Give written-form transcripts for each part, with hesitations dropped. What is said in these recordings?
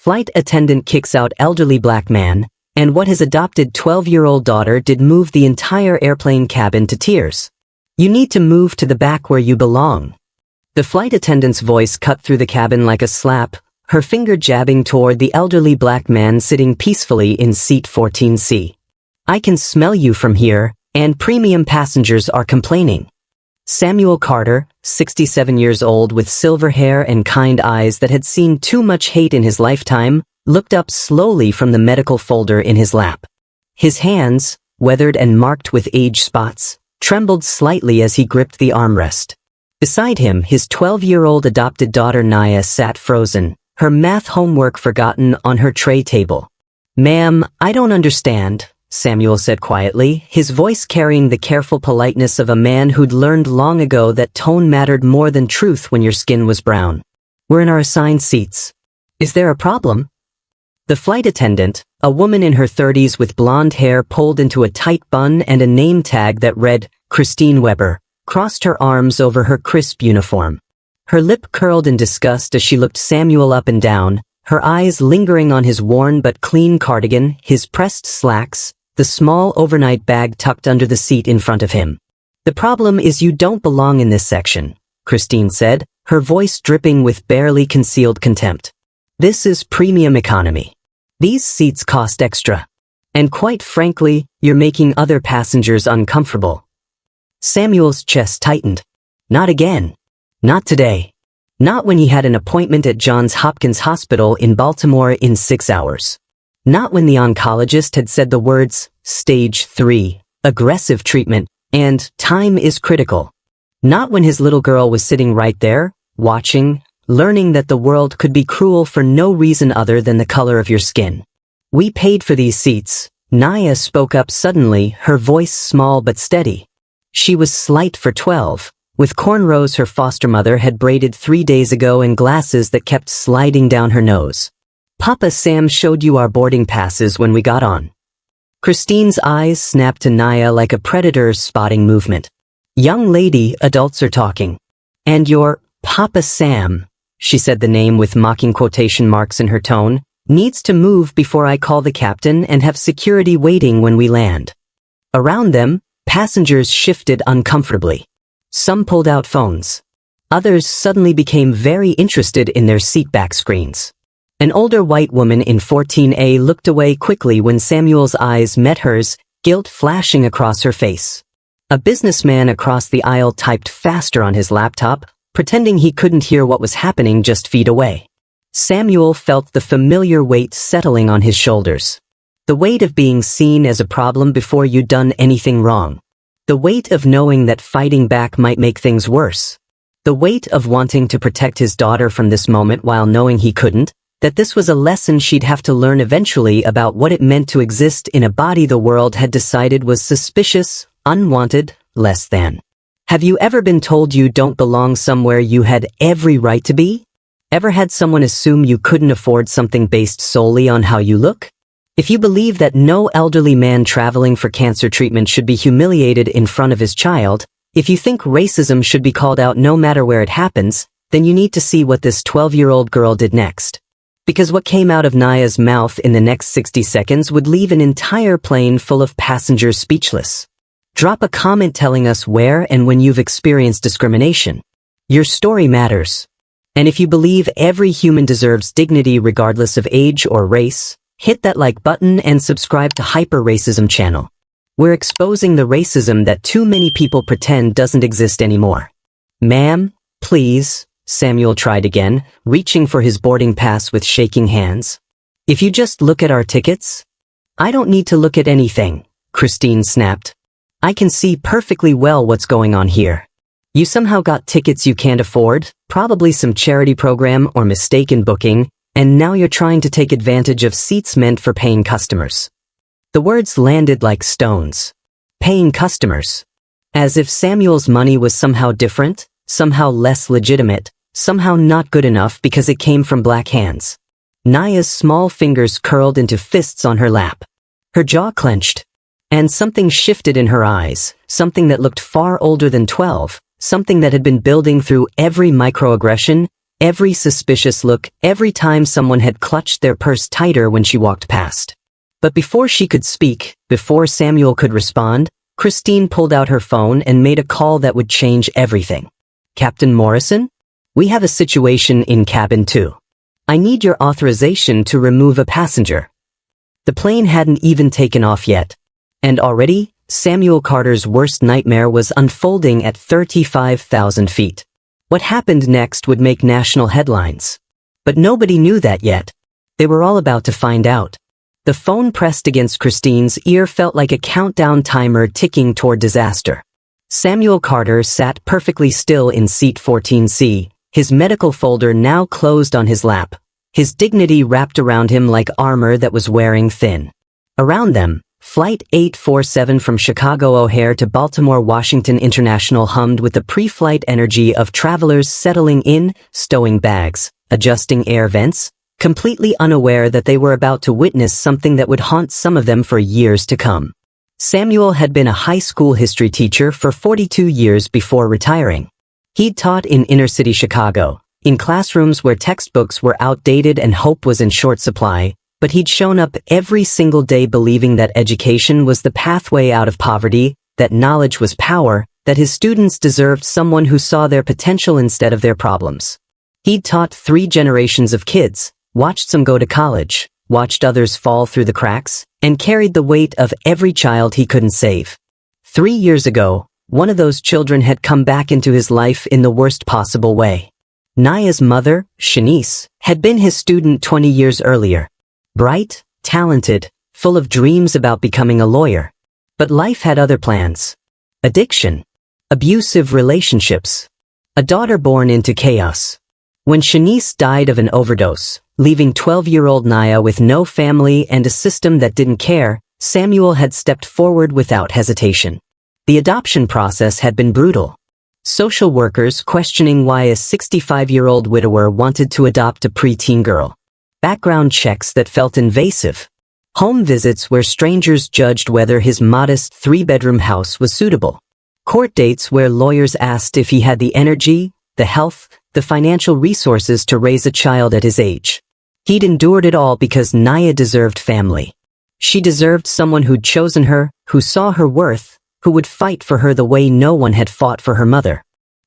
Flight attendant kicks out elderly black man, and what his adopted 12-year-old daughter did move the entire airplane cabin to tears. You need to move to the back where you belong. The flight attendant's voice cut through the cabin like a slap, her finger jabbing toward the elderly black man sitting peacefully in seat 14C. I can smell you from here, and premium passengers are complaining. Samuel Carter, 67 years old with silver hair and kind eyes that had seen too much hate in his lifetime, looked up slowly from the medical folder in his lap. His hands, weathered and marked with age spots, trembled slightly as he gripped the armrest. Beside him, his 12-year-old adopted daughter Naya sat frozen, her math homework forgotten on her tray table. "Ma'am, I don't understand," Samuel said quietly, his voice carrying the careful politeness of a man who'd learned long ago that tone mattered more than truth when your skin was brown. "We're in our assigned seats. Is there a problem?" The flight attendant, a woman in her 30s with blonde hair pulled into a tight bun and a name tag that read, Christine Weber, crossed her arms over her crisp uniform. Her lip curled in disgust as she looked Samuel up and down, her eyes lingering on his worn but clean cardigan, his pressed slacks, the small overnight bag tucked under the seat in front of him. "The problem is you don't belong in this section," Christine said, her voice dripping with barely concealed contempt. "This is premium economy. These seats cost extra. And quite frankly, you're making other passengers uncomfortable." Samuel's chest tightened. Not again. Not today. Not when he had an appointment at Johns Hopkins Hospital in Baltimore in 6 hours. Not when the oncologist had said the words, stage 3, aggressive treatment, and time is critical. Not when his little girl was sitting right there, watching, learning that the world could be cruel for no reason other than the color of your skin. "We paid for these seats," Naya spoke up suddenly, her voice small but steady. She was slight for 12, with cornrows her foster mother had braided 3 days ago and glasses that kept sliding down her nose. "Papa Sam showed you our boarding passes when we got on." Christine's eyes snapped to Naya like a predator's spotting movement. "Young lady, adults are talking. And your Papa Sam," she said the name with mocking quotation marks in her tone, "needs to move before I call the captain and have security waiting when we land." Around them, passengers shifted uncomfortably. Some pulled out phones. Others suddenly became very interested in their seatback screens. An older white woman in 14A looked away quickly when Samuel's eyes met hers, guilt flashing across her face. A businessman across the aisle typed faster on his laptop, pretending he couldn't hear what was happening just feet away. Samuel felt the familiar weight settling on his shoulders. The weight of being seen as a problem before you'd done anything wrong. The weight of knowing that fighting back might make things worse. The weight of wanting to protect his daughter from this moment while knowing he couldn't, that this was a lesson she'd have to learn eventually about what it meant to exist in a body the world had decided was suspicious, unwanted, less than. Have you ever been told you don't belong somewhere you had every right to be? Ever had someone assume you couldn't afford something based solely on how you look? If you believe that no elderly man traveling for cancer treatment should be humiliated in front of his child, if you think racism should be called out no matter where it happens, then you need to see what this 12-year-old girl did next. Because what came out of Naya's mouth in the next 60 seconds would leave an entire plane full of passengers speechless. Drop a comment telling us where and when you've experienced discrimination. Your story matters. And if you believe every human deserves dignity regardless of age or race, hit that like button and subscribe to Hyper Racism channel. We're exposing the racism that too many people pretend doesn't exist anymore. "Ma'am, please," Samuel tried again, reaching for his boarding pass with shaking hands. "If you just look at our tickets." "I don't need to look at anything," Christine snapped. "I can see perfectly well what's going on here. You somehow got tickets you can't afford, probably some charity program or mistaken booking, and now you're trying to take advantage of seats meant for paying customers." The words landed like stones. Paying customers. As if Samuel's money was somehow different, somehow less legitimate, somehow not good enough because it came from black hands. Naya's small fingers curled into fists on her lap. Her jaw clenched. And something shifted in her eyes, something that looked far older than 12, something that had been building through every microaggression, every suspicious look every time someone had clutched their purse tighter when she walked past. But before she could speak, before Samuel could respond, Christine pulled out her phone and made a call that would change everything. "Captain Morrison? We have a situation in cabin 2. I need your authorization to remove a passenger." The plane hadn't even taken off yet. And already, Samuel Carter's worst nightmare was unfolding at 35,000 feet. What happened next would make national headlines. But nobody knew that yet. They were all about to find out. The phone pressed against Christine's ear felt like a countdown timer ticking toward disaster. Samuel Carter sat perfectly still in seat 14C, his medical folder now closed on his lap, his dignity wrapped around him like armor that was wearing thin. Around them, Flight 847 from Chicago O'Hare to Baltimore Washington International hummed with the pre-flight energy of travelers settling in, stowing bags, adjusting air vents, completely unaware that they were about to witness something that would haunt some of them for years to come. Samuel had been a high school history teacher for 42 years before retiring. He'd taught in inner-city Chicago, in classrooms where textbooks were outdated and hope was in short supply, but he'd shown up every single day believing that education was the pathway out of poverty, that knowledge was power, that his students deserved someone who saw their potential instead of their problems. He'd taught 3 generations of kids, watched some go to college, watched others fall through the cracks, and carried the weight of every child he couldn't save. 3 years ago, one of those children had come back into his life in the worst possible way. Naya's mother, Shanice, had been his student 20 years earlier. Bright, talented, full of dreams about becoming a lawyer. But life had other plans. Addiction. Abusive relationships. A daughter born into chaos. When Shanice died of an overdose, leaving 12-year-old Naya with no family and a system that didn't care, Samuel had stepped forward without hesitation. The adoption process had been brutal. Social workers questioning why a 65-year-old widower wanted to adopt a preteen girl. Background checks that felt invasive. Home visits where strangers judged whether his modest 3-bedroom house was suitable. Court dates where lawyers asked if he had the energy, the health, the financial resources to raise a child at his age. He'd endured it all because Naya deserved family. She deserved someone who'd chosen her, who saw her worth, who would fight for her the way no one had fought for her mother.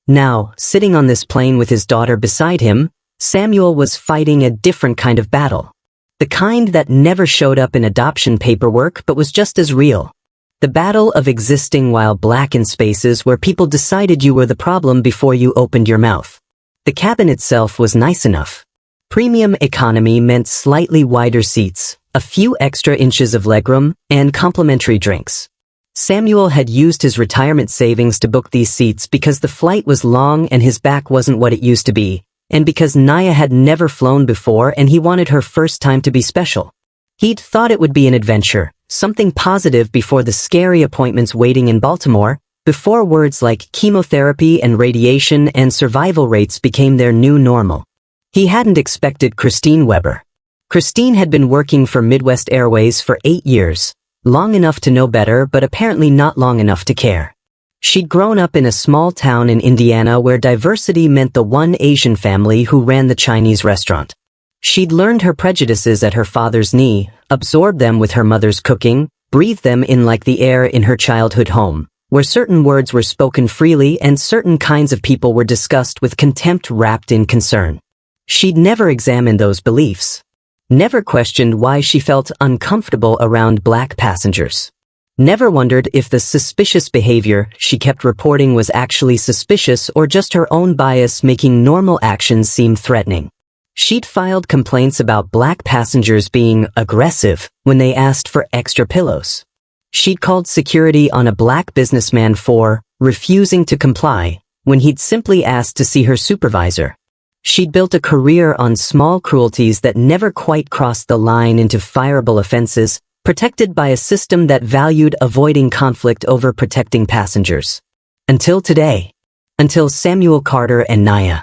Now, sitting on this plane with his daughter beside him, Samuel was fighting a different kind of battle. The kind that never showed up in adoption paperwork but was just as real. The battle of existing while black in spaces where people decided you were the problem before you opened your mouth. The cabin itself was nice enough. Premium economy meant slightly wider seats, a few extra inches of legroom, and complimentary drinks. Samuel had used his retirement savings to book these seats because the flight was long and his back wasn't what it used to be, and because Naya had never flown before and he wanted her first time to be special. He'd thought it would be an adventure, something positive before the scary appointments waiting in Baltimore, before words like chemotherapy and radiation and survival rates became their new normal. He hadn't expected Christine Weber. Christine had been working for Midwest Airways for 8 years, long enough to know better but apparently not long enough to care. She'd grown up in a small town in Indiana where diversity meant the one Asian family who ran the Chinese restaurant. She'd learned her prejudices at her father's knee, absorbed them with her mother's cooking, breathed them in like the air in her childhood home, where certain words were spoken freely and certain kinds of people were discussed with contempt wrapped in concern. She'd never examined those beliefs. Never questioned why she felt uncomfortable around black passengers. Never wondered if the suspicious behavior she kept reporting was actually suspicious or just her own bias making normal actions seem threatening. She'd filed complaints about black passengers being aggressive when they asked for extra pillows. She'd called security on a black businessman for refusing to comply when he'd simply asked to see her supervisor. She'd built a career on small cruelties that never quite crossed the line into fireable offenses, protected by a system that valued avoiding conflict over protecting passengers. Until today. Until Samuel Carter and Naya.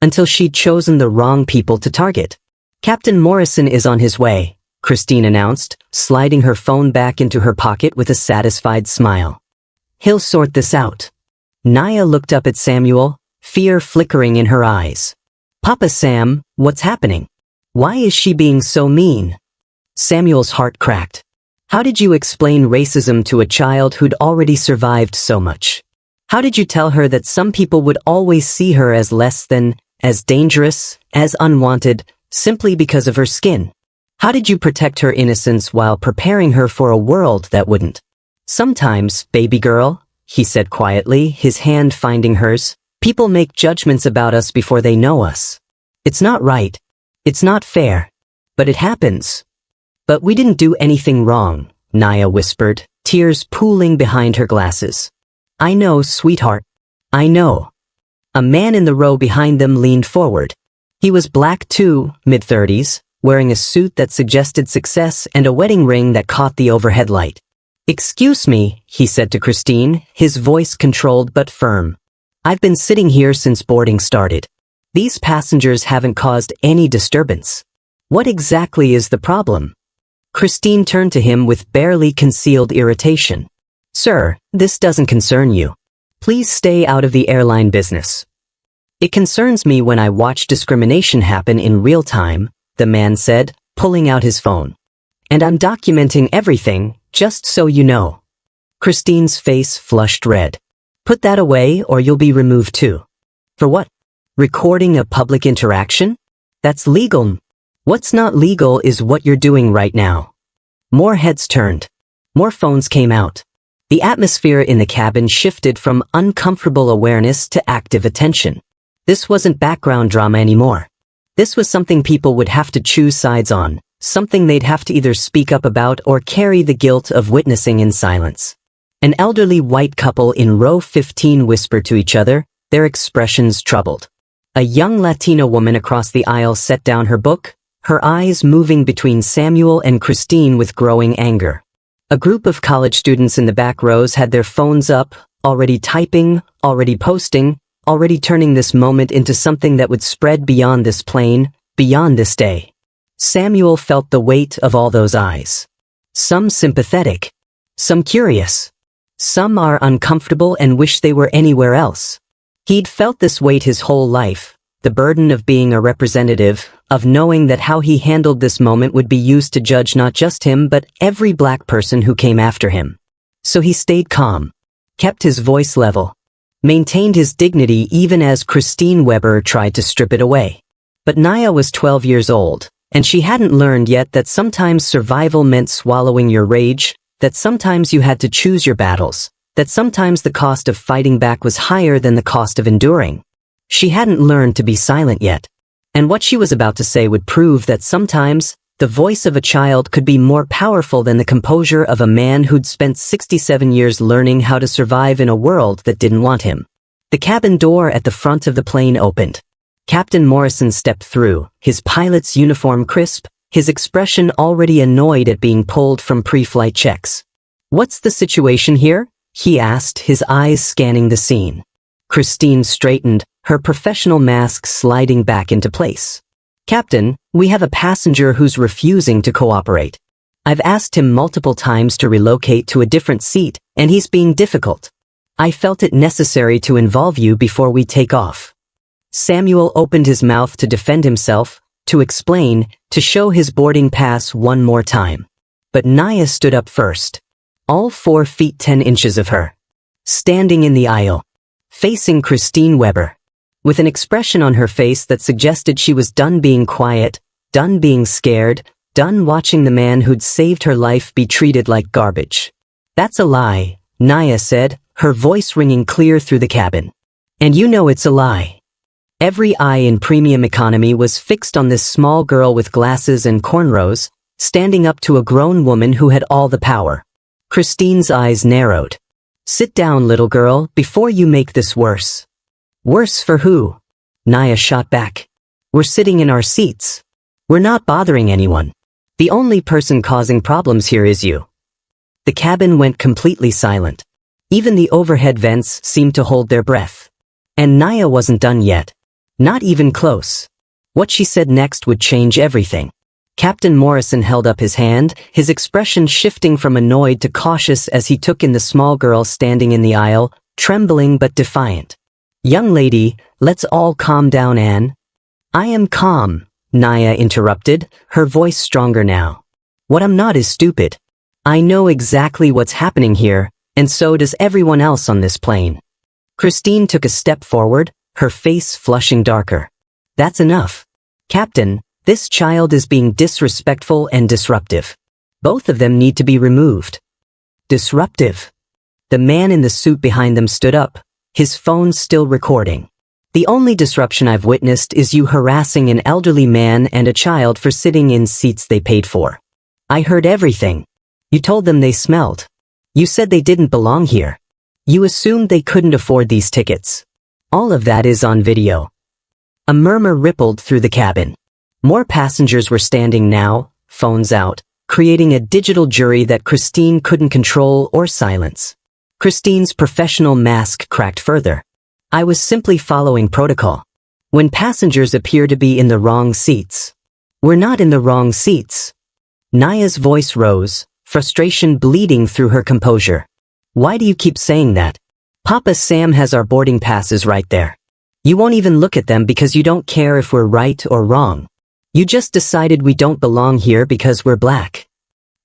Until she'd chosen the wrong people to target. "Captain Morrison is on his way," Christine announced, sliding her phone back into her pocket with a satisfied smile. "He'll sort this out." Naya looked up at Samuel, fear flickering in her eyes. Papa Sam, what's happening? Why is she being so mean? Samuel's heart cracked. How did you explain racism to a child who'd already survived so much? How did you tell her that some people would always see her as less than, as dangerous, as unwanted, simply because of her skin? How did you protect her innocence while preparing her for a world that wouldn't? Sometimes, baby girl, he said quietly, his hand finding hers, people make judgments about us before they know us. It's not right. It's not fair. But it happens. But we didn't do anything wrong, Naya whispered, tears pooling behind her glasses. I know, sweetheart. I know. A man in the row behind them leaned forward. He was black too, mid-30s, wearing a suit that suggested success and a wedding ring that caught the overhead light. Excuse me, he said to Christine, his voice controlled but firm. I've been sitting here since boarding started. These passengers haven't caused any disturbance. What exactly is the problem? Christine turned to him with barely concealed irritation. Sir, this doesn't concern you. Please stay out of the airline business. It concerns me when I watch discrimination happen in real time, the man said, pulling out his phone. And I'm documenting everything, just so you know. Christine's face flushed red. Put that away or you'll be removed too. For what? Recording a public interaction? That's legal. What's not legal is what you're doing right now. More heads turned. More phones came out. The atmosphere in the cabin shifted from uncomfortable awareness to active attention. This wasn't background drama anymore. This was something people would have to choose sides on, something they'd have to either speak up about or carry the guilt of witnessing in silence. An elderly white couple in row 15 whispered to each other, their expressions troubled. A young Latina woman across the aisle set down her book, her eyes moving between Samuel and Christine with growing anger. A group of college students in the back rows had their phones up, already typing, already posting, already turning this moment into something that would spread beyond this plane, beyond this day. Samuel felt the weight of all those eyes. Some sympathetic, some curious. Some are uncomfortable and wish they were anywhere else. He'd felt this weight his whole life, the burden of being a representative, of knowing that how he handled this moment would be used to judge not just him but every black person who came after him. So he stayed calm, kept his voice level, maintained his dignity even as Christine Weber tried to strip it away. But Naya was 12 years old, and she hadn't learned yet that sometimes survival meant swallowing your rage, that sometimes you had to choose your battles, that sometimes the cost of fighting back was higher than the cost of enduring. She hadn't learned to be silent yet. And what she was about to say would prove that sometimes, the voice of a child could be more powerful than the composure of a man who'd spent 67 years learning how to survive in a world that didn't want him. The cabin door at the front of the plane opened. Captain Morrison stepped through, his pilot's uniform crisp, his expression already annoyed at being pulled from pre-flight checks. What's the situation here? He asked, his eyes scanning the scene. Christine straightened, her professional mask sliding back into place. Captain, we have a passenger who's refusing to cooperate. I've asked him multiple times to relocate to a different seat, and he's being difficult. I felt it necessary to involve you before we take off. Samuel opened his mouth to defend himself, to explain, to show his boarding pass one more time. But Naya stood up first. All 4 feet 10 inches of her. Standing in the aisle. Facing Christine Weber. With an expression on her face that suggested she was done being quiet, done being scared, done watching the man who'd saved her life be treated like garbage. That's a lie, Naya said, her voice ringing clear through the cabin. And you know it's a lie. Every eye in premium economy was fixed on this small girl with glasses and cornrows, standing up to a grown woman who had all the power. Christine's eyes narrowed. Sit down, little girl, before you make this worse. Worse for who? Naya shot back. We're sitting in our seats. We're not bothering anyone. The only person causing problems here is you. The cabin went completely silent. Even the overhead vents seemed to hold their breath. And Naya wasn't done yet. Not even close. What she said next would change everything. Captain Morrison held up his hand, his expression shifting from annoyed to cautious as he took in the small girl standing in the aisle, trembling but defiant. Young lady, let's all calm down, Anne. I am calm, Naya interrupted, her voice stronger now. What I'm not is stupid. I know exactly what's happening here, and so does everyone else on this plane. Christine took a step forward, her face flushing darker. That's enough. Captain, this child is being disrespectful and disruptive. Both of them need to be removed. Disruptive. The man in the suit behind them stood up, his phone still recording. The only disruption I've witnessed is you harassing an elderly man and a child for sitting in seats they paid for. I heard everything. You told them they smelled. You said they didn't belong here. You assumed they couldn't afford these tickets. All of that is on video. A murmur rippled through the cabin. More passengers were standing now, phones out, creating a digital jury that Christine couldn't control or silence. Christine's professional mask cracked further. I was simply following protocol. When passengers appear to be in the wrong seats. We're not in the wrong seats. Naya's voice rose, frustration bleeding through her composure. Why do you keep saying that? Papa Sam has our boarding passes right there. You won't even look at them because you don't care if we're right or wrong. You just decided we don't belong here because we're black.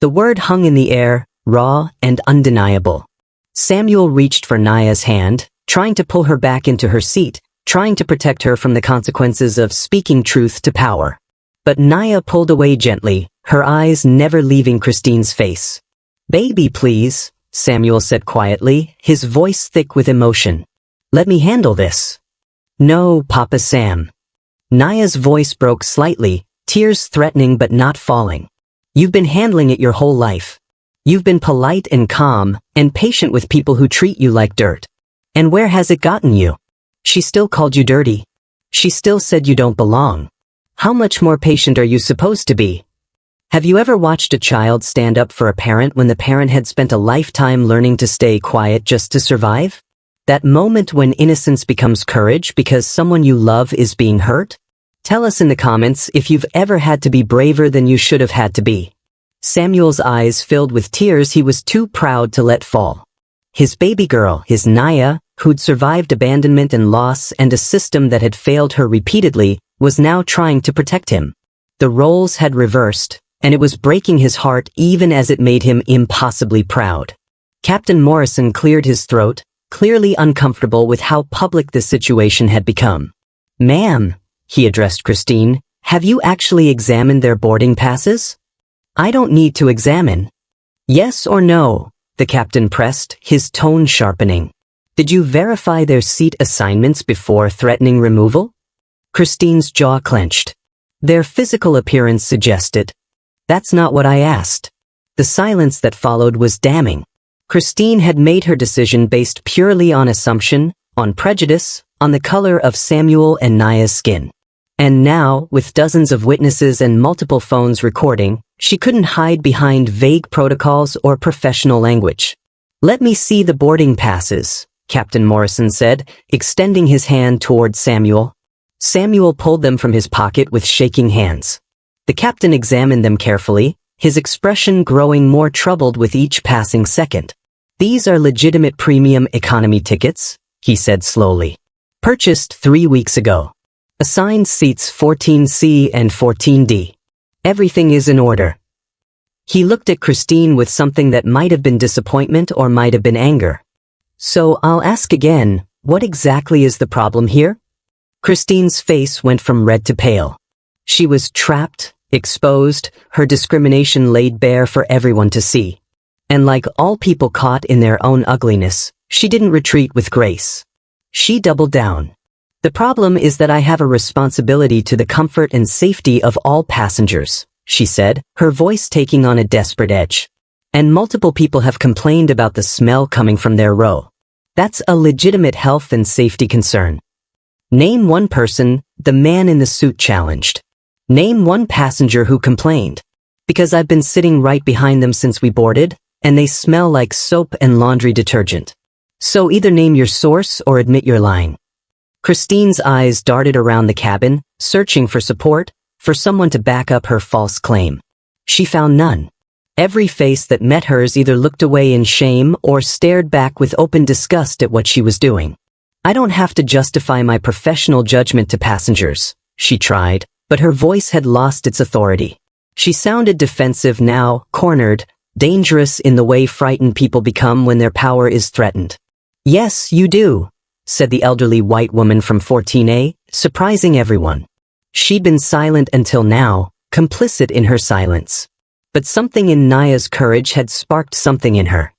The word hung in the air, raw and undeniable. Samuel reached for Naya's hand, trying to pull her back into her seat, trying to protect her from the consequences of speaking truth to power. But Naya pulled away gently, her eyes never leaving Christine's face. Baby, please, Samuel said quietly, his voice thick with emotion. Let me handle this. No, Papa Sam. Naya's voice broke slightly, tears threatening but not falling. You've been handling it your whole life. You've been polite and calm, and patient with people who treat you like dirt. And where has it gotten you? She still called you dirty. She still said you don't belong. How much more patient are you supposed to be? Have you ever watched a child stand up for a parent when the parent had spent a lifetime learning to stay quiet just to survive? That moment when innocence becomes courage because someone you love is being hurt? Tell us in the comments if you've ever had to be braver than you should have had to be. Samuel's eyes filled with tears he was too proud to let fall. His baby girl, his Naya, who'd survived abandonment and loss and a system that had failed her repeatedly, was now trying to protect him. The roles had reversed, and it was breaking his heart even as it made him impossibly proud. Captain Morrison cleared his throat, clearly uncomfortable with how public the situation had become. Ma'am, he addressed Christine, have you actually examined their boarding passes? I don't need to examine. Yes or no? The captain pressed, his tone sharpening. Did you verify their seat assignments before threatening removal? Christine's jaw clenched. Their physical appearance suggested. That's not what I asked. The silence that followed was damning. Christine had made her decision based purely on assumption, on prejudice, on the color of Samuel and Naya's skin. And now, with dozens of witnesses and multiple phones recording, she couldn't hide behind vague protocols or professional language. Let me see the boarding passes, Captain Morrison said, extending his hand toward Samuel. Samuel pulled them from his pocket with shaking hands. The captain examined them carefully, his expression growing more troubled with each passing second. These are legitimate premium economy tickets, he said slowly. Purchased 3 weeks ago. Assigned seats 14C and 14D. Everything is in order. He looked at Christine with something that might have been disappointment or might have been anger. So I'll ask again, what exactly is the problem here? Christine's face went from red to pale. She was trapped, exposed, her discrimination laid bare for everyone to see. And like all people caught in their own ugliness, she didn't retreat with grace. She doubled down. The problem is that I have a responsibility to the comfort and safety of all passengers, she said, her voice taking on a desperate edge. And multiple people have complained about the smell coming from their row. That's a legitimate health and safety concern. Name one person, the man in the suit challenged. Name one passenger who complained. Because I've been sitting right behind them since we boarded, and they smell like soap and laundry detergent. So either name your source or admit you're lying. Christine's eyes darted around the cabin, searching for support, for someone to back up her false claim. She found none. Every face that met hers either looked away in shame or stared back with open disgust at what she was doing. I don't have to justify my professional judgment to passengers, she tried, but her voice had lost its authority. She sounded defensive now, cornered, dangerous in the way frightened people become when their power is threatened. "Yes, you do," said the elderly white woman from 14A, surprising everyone. She'd been silent until now, complicit in her silence. But something in Naya's courage had sparked something in her.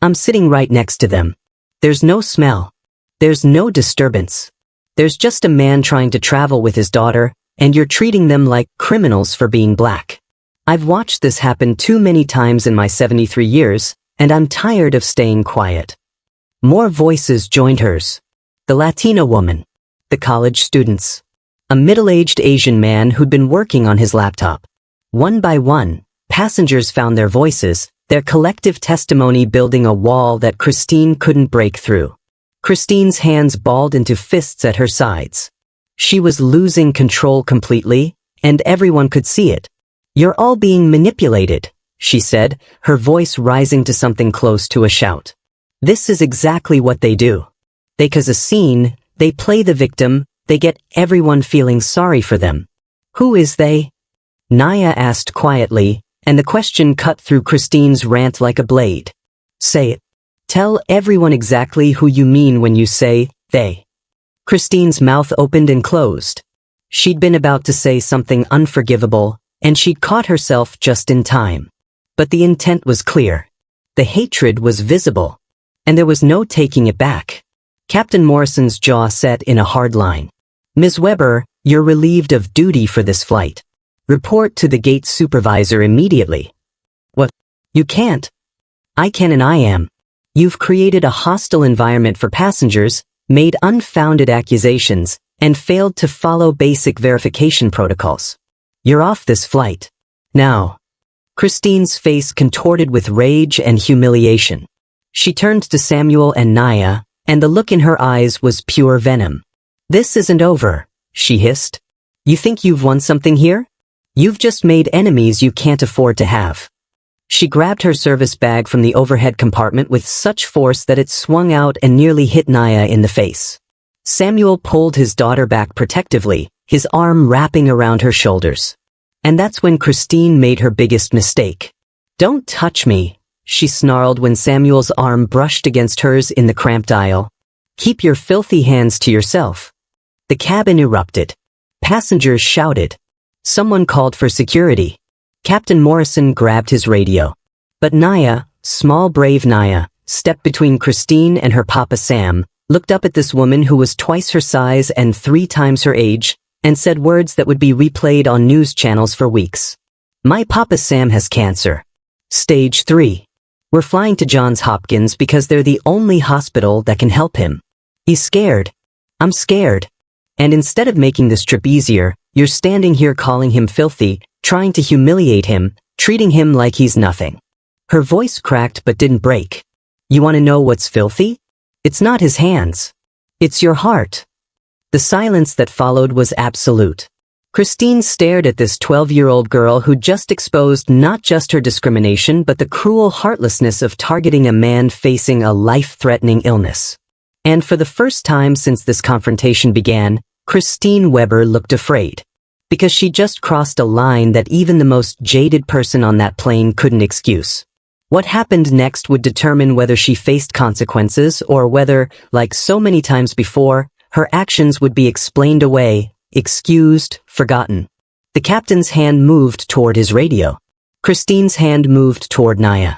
"I'm sitting right next to them. There's no smell. There's no disturbance. There's just a man trying to travel with his daughter, and you're treating them like criminals for being black. I've watched this happen too many times in my 73 years, and I'm tired of staying quiet." More voices joined hers. The Latina woman. The college students. A middle-aged Asian man who'd been working on his laptop. One by one, passengers found their voices, their collective testimony building a wall that Christine couldn't break through. Christine's hands balled into fists at her sides. She was losing control completely, and everyone could see it. "You're all being manipulated," she said, her voice rising to something close to a shout. "This is exactly what they do. They cause a scene, they play the victim, they get everyone feeling sorry for them." "Who is they?" Naya asked quietly, and the question cut through Christine's rant like a blade. "Say it. Tell everyone exactly who you mean when you say, they." Christine's mouth opened and closed. She'd been about to say something unforgivable, and she'd caught herself just in time. But the intent was clear. The hatred was visible. And there was no taking it back. Captain Morrison's jaw set in a hard line. "Ms. Weber, you're relieved of duty for this flight. Report to the gate supervisor immediately." "What? You can't." "I can and I am. You've created a hostile environment for passengers, made unfounded accusations, and failed to follow basic verification protocols. You're off this flight. Now." Christine's face contorted with rage and humiliation. She turned to Samuel and Naya, and the look in her eyes was pure venom. "This isn't over," she hissed. "You think you've won something here? You've just made enemies you can't afford to have." She grabbed her service bag from the overhead compartment with such force that it swung out and nearly hit Naya in the face. Samuel pulled his daughter back protectively, his arm wrapping around her shoulders. And that's when Christine made her biggest mistake. "Don't touch me," she snarled when Samuel's arm brushed against hers in the cramped aisle. "Keep your filthy hands to yourself." The cabin erupted. Passengers shouted. Someone called for security. Captain Morrison grabbed his radio. But Naya, small brave Naya, stepped between Christine and her Papa Sam, looked up at this woman who was twice her size and 3 times her age, and said words that would be replayed on news channels for weeks. "My Papa Sam has cancer. Stage 3. We're flying to Johns Hopkins because they're the only hospital that can help him. He's scared. I'm scared. And instead of making this trip easier, you're standing here calling him filthy, trying to humiliate him, treating him like he's nothing." Her voice cracked but didn't break. "You want to know what's filthy? It's not his hands. It's your heart." The silence that followed was absolute. Christine stared at this 12-year-old girl who just exposed not just her discrimination but the cruel heartlessness of targeting a man facing a life-threatening illness. And for the first time since this confrontation began, Christine Weber looked afraid. Because she just crossed a line that even the most jaded person on that plane couldn't excuse. What happened next would determine whether she faced consequences or whether, like so many times before, her actions would be explained away, excused, forgotten. The captain's hand moved toward his radio. Christine's hand moved toward Naya.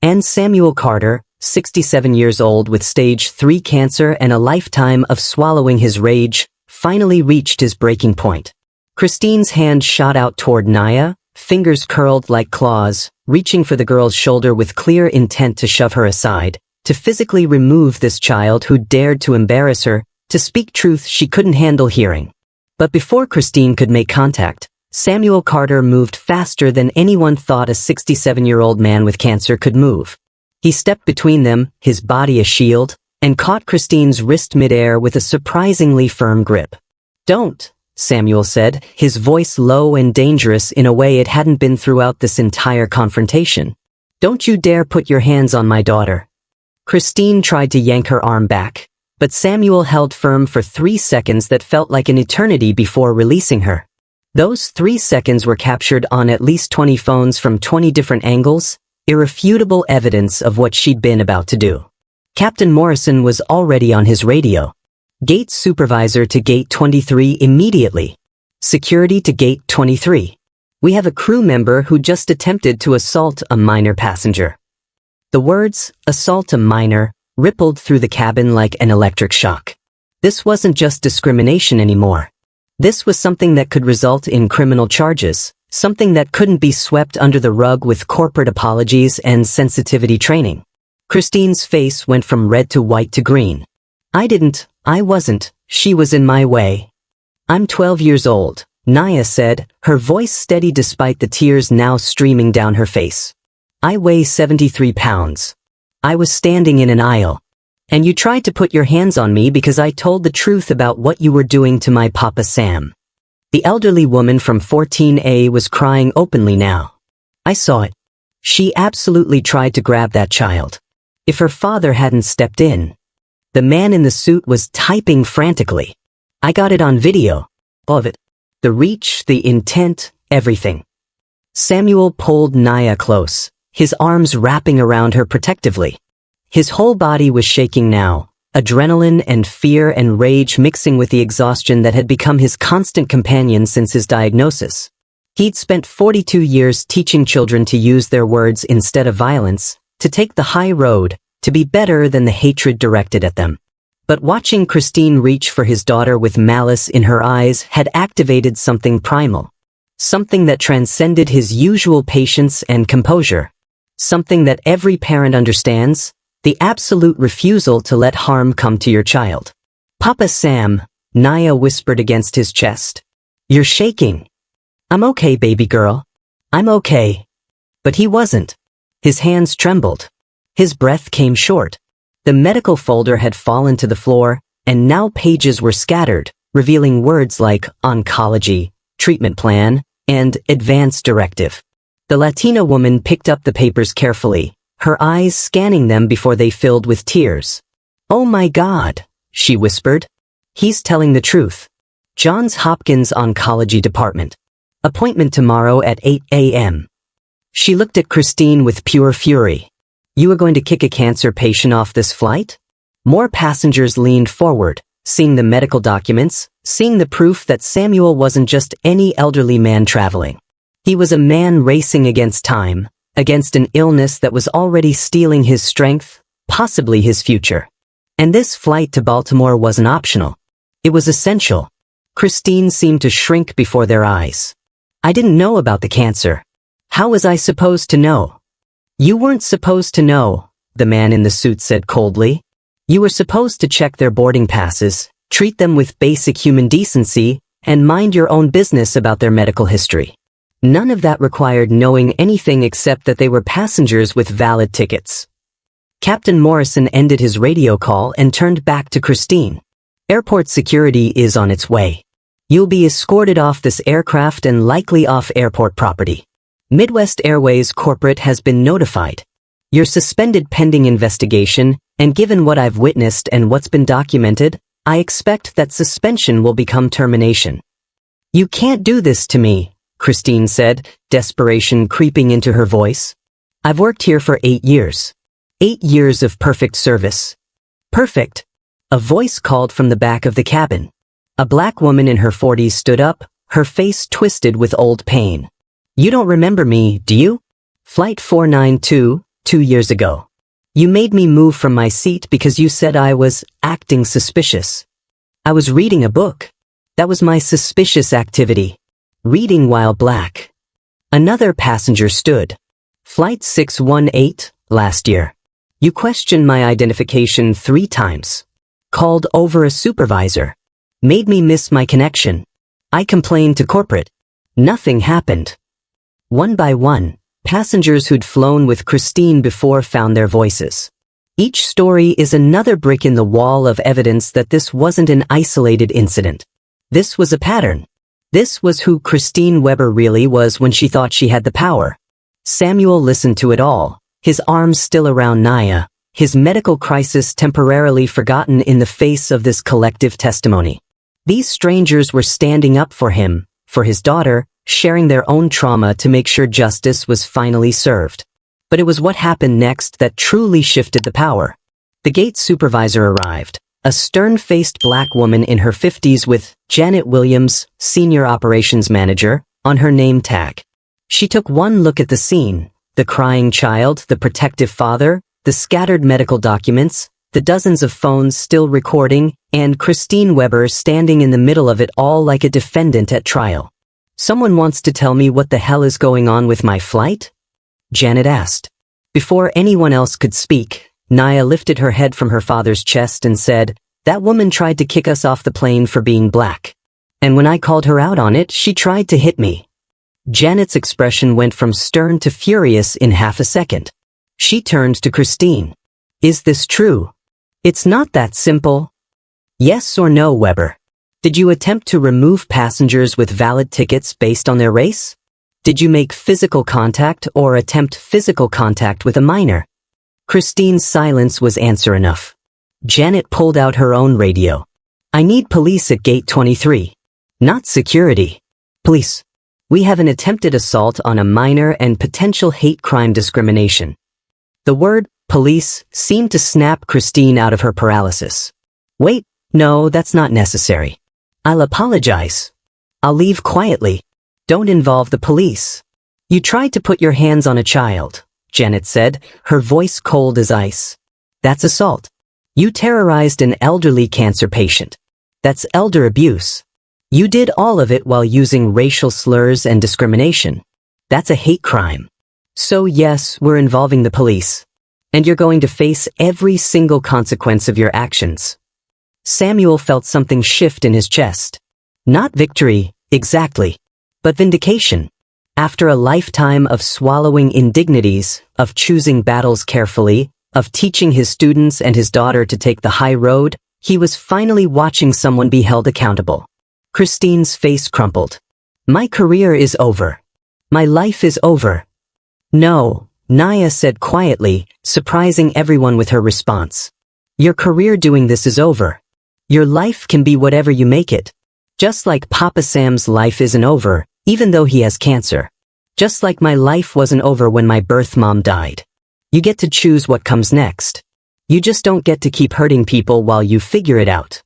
And Samuel Carter, 67 years old with stage 3 cancer and a lifetime of swallowing his rage, finally reached his breaking point. Christine's hand shot out toward Naya, fingers curled like claws, reaching for the girl's shoulder with clear intent to shove her aside, to physically remove this child who dared to embarrass her, to speak truth she couldn't handle hearing. But before Christine could make contact, Samuel Carter moved faster than anyone thought a 67-year-old man with cancer could move. He stepped between them, his body a shield, and caught Christine's wrist midair with a surprisingly firm grip. "Don't," Samuel said, his voice low and dangerous in a way it hadn't been throughout this entire confrontation. "Don't you dare put your hands on my daughter." Christine tried to yank her arm back, But Samuel held firm for 3 seconds that felt like an eternity before releasing her. Those 3 seconds were captured on at least 20 phones from 20 different angles, irrefutable evidence of what she'd been about to do. Captain Morrison was already on his radio. Gate supervisor to Gate 23 immediately. Security to Gate 23. We have a crew member who just attempted to assault a minor passenger. The words, assault a minor, rippled through the cabin like an electric shock. This wasn't just discrimination anymore. This was something that could result in criminal charges, something that couldn't be swept under the rug with corporate apologies and sensitivity training. Christine's face went from red to white to green. I wasn't, she was in my way. I'm 12 years old, Naya said, her voice steady despite the tears now streaming down her face. I weigh 73 pounds. I was standing in an aisle. And you tried to put your hands on me because I told the truth about what you were doing to my Papa Sam. The elderly woman from 14A was crying openly now. I saw it. She absolutely tried to grab that child. If her father hadn't stepped in. The man in the suit was typing frantically. I got it on video. All of it. The reach, the intent, everything. Samuel pulled Naya close, his arms wrapping around her protectively. His whole body was shaking now, adrenaline and fear and rage mixing with the exhaustion that had become his constant companion since his diagnosis. He'd spent 42 years teaching children to use their words instead of violence, to take the high road, to be better than the hatred directed at them. But watching Christine reach for his daughter with malice in her eyes had activated something primal. Something that transcended his usual patience and composure. Something that every parent understands, the absolute refusal to let harm come to your child. Papa Sam, Naya whispered against his chest. You're shaking. I'm okay, baby girl. I'm okay. But he wasn't. His hands trembled. His breath came short. The medical folder had fallen to the floor, and now pages were scattered, revealing words like oncology, treatment plan, and advance directive. The Latina woman picked up the papers carefully, her eyes scanning them before they filled with tears. Oh my God, she whispered. He's telling the truth. Johns Hopkins Oncology Department. Appointment tomorrow at 8 a.m. She looked at Christine with pure fury. You are going to kick a cancer patient off this flight? More passengers leaned forward, seeing the medical documents, seeing the proof that Samuel wasn't just any elderly man traveling. He was a man racing against time, against an illness that was already stealing his strength, possibly his future. And this flight to Baltimore wasn't optional. It was essential. Christine seemed to shrink before their eyes. I didn't know about the cancer. How was I supposed to know? You weren't supposed to know, the man in the suit said coldly. You were supposed to check their boarding passes, treat them with basic human decency, and mind your own business about their medical history. None of that required knowing anything except that they were passengers with valid tickets. Captain Morrison ended his radio call and turned back to Christine. Airport security is on its way. You'll be escorted off this aircraft and likely off airport property. Midwest Airways corporate has been notified. You're suspended pending investigation, and given what I've witnessed and what's been documented, I expect that suspension will become termination. You can't do this to me, Christine said, desperation creeping into her voice. I've worked here for 8 years. 8 years of perfect service. Perfect. A voice called from the back of the cabin. A black woman in her 40s stood up, her face twisted with old pain. You don't remember me, do you? Flight 492, 2 years ago. You made me move from my seat because you said I was acting suspicious. I was reading a book. That was my suspicious activity. Reading while black. Another passenger stood. Flight 618, last year. You questioned my identification 3 times. Called over a supervisor. Made me miss my connection. I complained to corporate. Nothing happened. One by one, passengers who'd flown with Christine before found their voices. Each story is another brick in the wall of evidence that this wasn't an isolated incident. This was a pattern. This was who Christine Weber really was when she thought she had the power. Samuel listened to it all, his arms still around Naya, his medical crisis temporarily forgotten in the face of this collective testimony. These strangers were standing up for him, for his daughter, sharing their own trauma to make sure justice was finally served. But it was what happened next that truly shifted the power. The gate supervisor arrived, a stern-faced black woman in her 50s with Janet Williams, Senior Operations Manager, on her name tag. She took one look at the scene, the crying child, the protective father, the scattered medical documents, the dozens of phones still recording, and Christine Weber standing in the middle of it all like a defendant at trial. "Someone wants to tell me what the hell is going on with my flight?" Janet asked. Before anyone else could speak, Naya lifted her head from her father's chest and said, "That woman tried to kick us off the plane for being black. And when I called her out on it, she tried to hit me." Janet's expression went from stern to furious in half a second. She turned to Christine. "Is this true? It's not that simple. Yes or no, Weber? Did you attempt to remove passengers with valid tickets based on their race? Did you make physical contact or attempt physical contact with a minor?" Christine's silence was answer enough. Janet pulled out her own radio. "I need police at gate 23. Not security. Police. We have an attempted assault on a minor and potential hate crime discrimination." The word police seemed to snap Christine out of her paralysis. "Wait, no, that's not necessary. I'll apologize. I'll leave quietly. Don't involve the police. You tried to put your hands on a child," Janet said, her voice cold as ice. "That's assault. You terrorized an elderly cancer patient. That's elder abuse. You did all of it while using racial slurs and discrimination. That's a hate crime. So yes, we're involving the police. And you're going to face every single consequence of your actions." Samuel felt something shift in his chest. Not victory, exactly, but vindication. After a lifetime of swallowing indignities, of choosing battles carefully, of teaching his students and his daughter to take the high road, he was finally watching someone be held accountable. Christine's face crumpled. "My career is over. My life is over." "No," Naya said quietly, surprising everyone with her response. "Your career doing this is over. Your life can be whatever you make it. Just like Papa Sam's life isn't over, even though he has cancer. Just like my life wasn't over when my birth mom died. You get to choose what comes next. You just don't get to keep hurting people while you figure it out."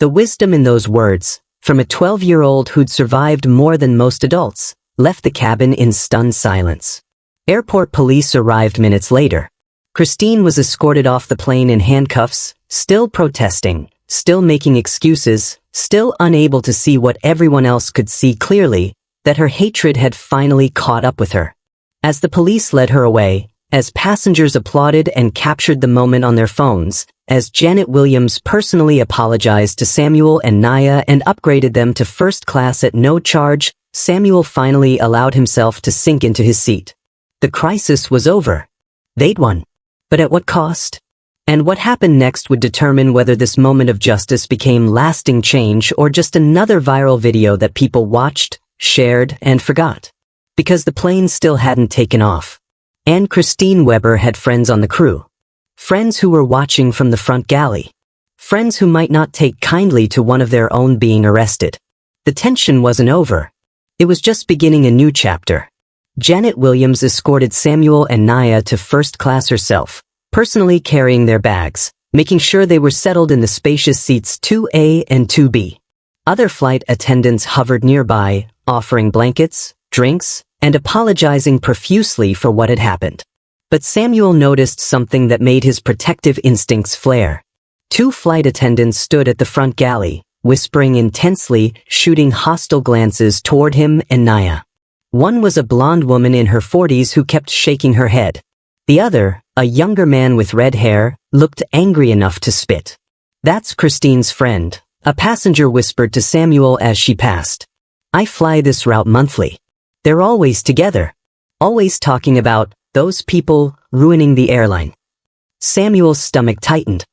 The wisdom in those words, from a 12-year-old who'd survived more than most adults, left the cabin in stunned silence. Airport police arrived minutes later. Christine was escorted off the plane in handcuffs, still protesting, still making excuses, still unable to see what everyone else could see clearly, that her hatred had finally caught up with her. As the police led her away, as passengers applauded and captured the moment on their phones, as Janet Williams personally apologized to Samuel and Naya and upgraded them to first class at no charge, Samuel finally allowed himself to sink into his seat. The crisis was over. They'd won. But at what cost? And what happened next would determine whether this moment of justice became lasting change or just another viral video that people watched, shared, and forgot. Because the plane still hadn't taken off. And Christine Weber had friends on the crew. Friends who were watching from the front galley. Friends who might not take kindly to one of their own being arrested. The tension wasn't over. It was just beginning a new chapter. Janet Williams escorted Samuel and Naya to first class herself, personally carrying their bags, making sure they were settled in the spacious seats 2A and 2B. Other flight attendants hovered nearby, offering blankets, drinks, and apologizing profusely for what had happened. But Samuel noticed something that made his protective instincts flare. 2 flight attendants stood at the front galley, whispering intensely, shooting hostile glances toward him and Naya. One was a blonde woman in her 40s who kept shaking her head. The other, a younger man with red hair, looked angry enough to spit. "That's Christine's friend," a passenger whispered to Samuel as she passed. "I fly this route monthly. They're always together. Always talking about those people ruining the airline." Samuel's stomach tightened.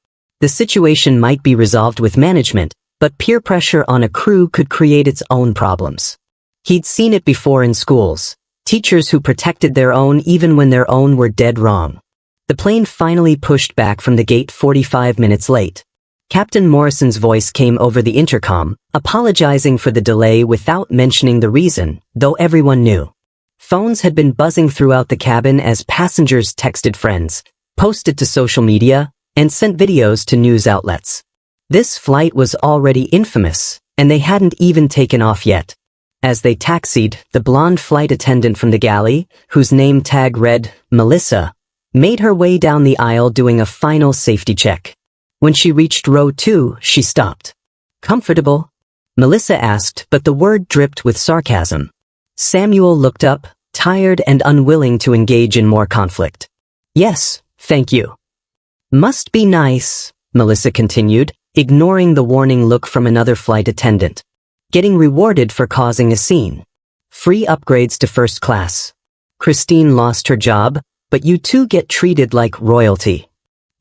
The situation might be resolved with management, but peer pressure on a crew could create its own problems. He'd seen it before in schools, teachers who protected their own even when their own were dead wrong. The plane finally pushed back from the gate 45 minutes late. Captain Morrison's voice came over the intercom, apologizing for the delay without mentioning the reason, though everyone knew. Phones had been buzzing throughout the cabin as passengers texted friends, posted to social media, and sent videos to news outlets. This flight was already infamous, and they hadn't even taken off yet. As they taxied, the blonde flight attendant from the galley, whose name tag read Melissa, made her way down the aisle doing a final safety check. When she reached row 2, she stopped. "Comfortable?" Melissa asked, but the word dripped with sarcasm. Samuel looked up, tired and unwilling to engage in more conflict. "Yes, thank you." "Must be nice," Melissa continued, ignoring the warning look from another flight attendant. "Getting rewarded for causing a scene. Free upgrades to first class. Christine lost her job, but you two get treated like royalty."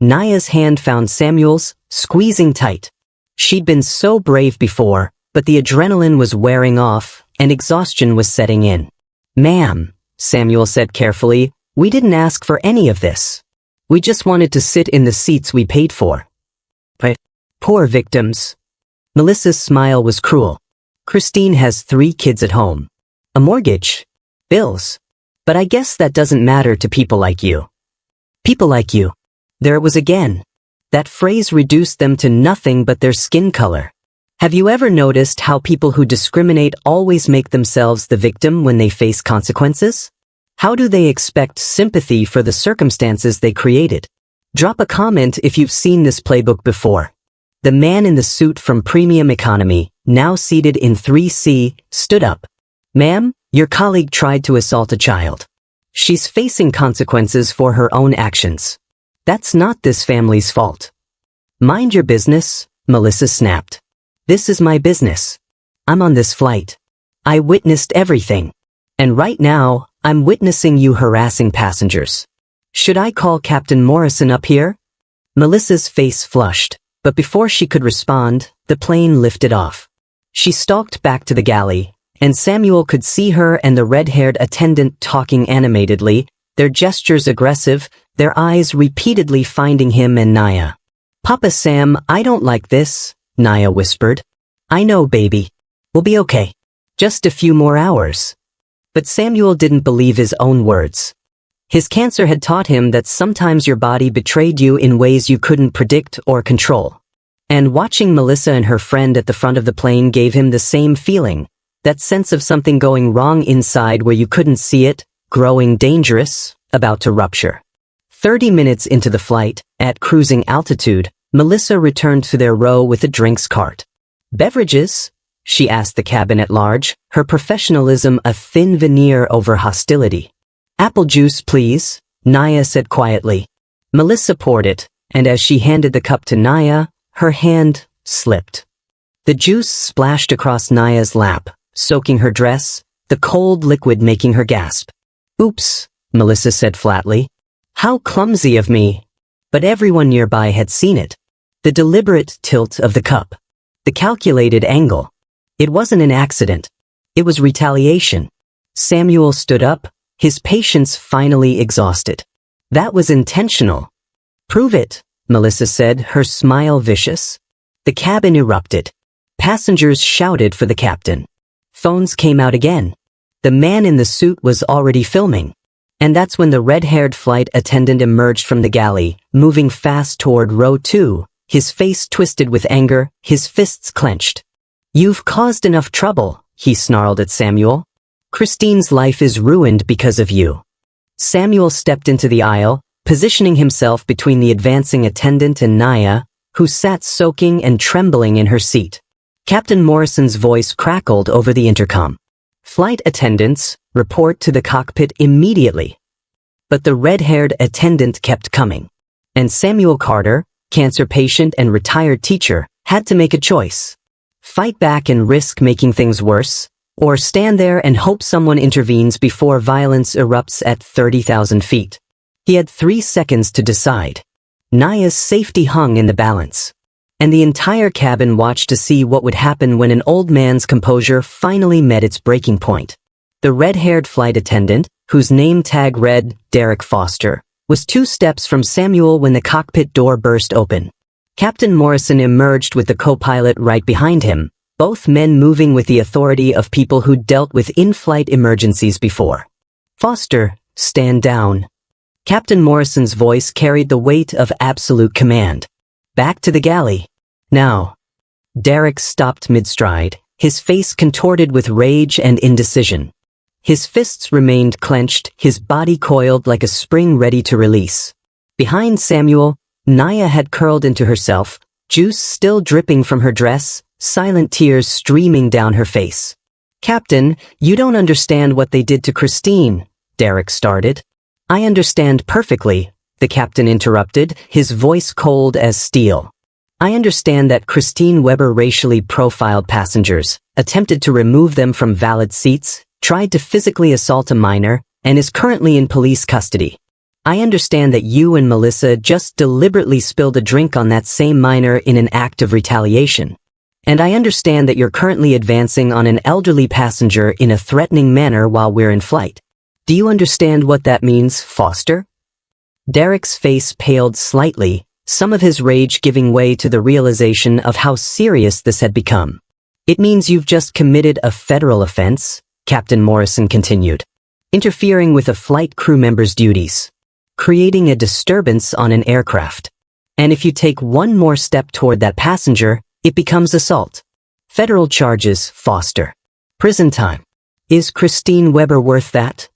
Naya's hand found Samuel's, squeezing tight. She'd been so brave before, but the adrenaline was wearing off, and exhaustion was setting in. "Ma'am," Samuel said carefully, "we didn't ask for any of this. We just wanted to sit in the seats we paid for." "But poor victims." Melissa's smile was cruel. "Christine has 3 kids at home. A mortgage. Bills. But I guess that doesn't matter to people like you." People like you. There it was again. That phrase reduced them to nothing but their skin color. Have you ever noticed how people who discriminate always make themselves the victim when they face consequences? How do they expect sympathy for the circumstances they created? Drop a comment if you've seen this playbook before. The man in the suit from premium economy, now seated in 3C, stood up. "Ma'am, your colleague tried to assault a child. She's facing consequences for her own actions. That's not this family's fault." "Mind your business," Melissa snapped. "This is my business. I'm on this flight. I witnessed everything. And right now, I'm witnessing you harassing passengers. Should I call Captain Morrison up here?" Melissa's face flushed, but before she could respond, the plane lifted off. She stalked back to the galley, and Samuel could see her and the red-haired attendant talking animatedly, their gestures aggressive, their eyes repeatedly finding him and Naya. "Papa Sam, I don't like this," Naya whispered. "I know, baby. We'll be okay. Just a few more hours." But Samuel didn't believe his own words. His cancer had taught him that sometimes your body betrayed you in ways you couldn't predict or control. And watching Melissa and her friend at the front of the plane gave him the same feeling, that sense of something going wrong inside where you couldn't see it, growing dangerous, about to rupture. 30 minutes into the flight, at cruising altitude, Melissa returned to their row with a drinks cart. "Beverages?" she asked the cabin at large, her professionalism a thin veneer over hostility. "Apple juice, please," Naya said quietly. Melissa poured it, and as she handed the cup to Naya, her hand slipped. The juice splashed across Naya's lap, soaking her dress, the cold liquid making her gasp. "Oops," Melissa said flatly. "How clumsy of me." But everyone nearby had seen it. The deliberate tilt of the cup. The calculated angle. It wasn't an accident. It was retaliation. Samuel stood up, his patience finally exhausted. "That was intentional." "Prove it," Melissa said, her smile vicious. The cabin erupted. Passengers shouted for the captain. Phones came out again. The man in the suit was already filming. And that's when the red-haired flight attendant emerged from the galley, moving fast toward row 2, his face twisted with anger, his fists clenched. "You've caused enough trouble," he snarled at Samuel. "Christine's life is ruined because of you." Samuel stepped into the aisle, positioning himself between the advancing attendant and Naya, who sat soaking and trembling in her seat. Captain Morrison's voice crackled over the intercom. "Flight attendants, report to the cockpit immediately." But the red-haired attendant kept coming. And Samuel Carter, cancer patient and retired teacher, had to make a choice. Fight back and risk making things worse, or stand there and hope someone intervenes before violence erupts at 30,000 feet. He had 3 seconds to decide. Naya's safety hung in the balance. And the entire cabin watched to see what would happen when an old man's composure finally met its breaking point. The red-haired flight attendant, whose name tag read Derek Foster, was 2 steps from Samuel when the cockpit door burst open. Captain Morrison emerged with the co-pilot right behind him, both men moving with the authority of people who'd dealt with in-flight emergencies before. "Foster, stand down." Captain Morrison's voice carried the weight of absolute command. "Back to the galley. Now." Derek stopped mid-stride, his face contorted with rage and indecision. His fists remained clenched, his body coiled like a spring ready to release. Behind Samuel, Naya had curled into herself, juice still dripping from her dress, silent tears streaming down her face. "Captain, you don't understand what they did to Christine," Derek started. "I understand perfectly," the captain interrupted, his voice cold as steel. "I understand that Christine Weber racially profiled passengers, attempted to remove them from valid seats, tried to physically assault a minor, and is currently in police custody. I understand that you and Melissa just deliberately spilled a drink on that same minor in an act of retaliation. And I understand that you're currently advancing on an elderly passenger in a threatening manner while we're in flight. Do you understand what that means, Foster?" Derek's face paled slightly, some of his rage giving way to the realization of how serious this had become. "It means you've just committed a federal offense," Captain Morrison continued. "Interfering with a flight crew member's duties. Creating a disturbance on an aircraft. And if you take one more step toward that passenger, it becomes assault. Federal charges, Foster. Prison time. Is Christine Weber worth that?"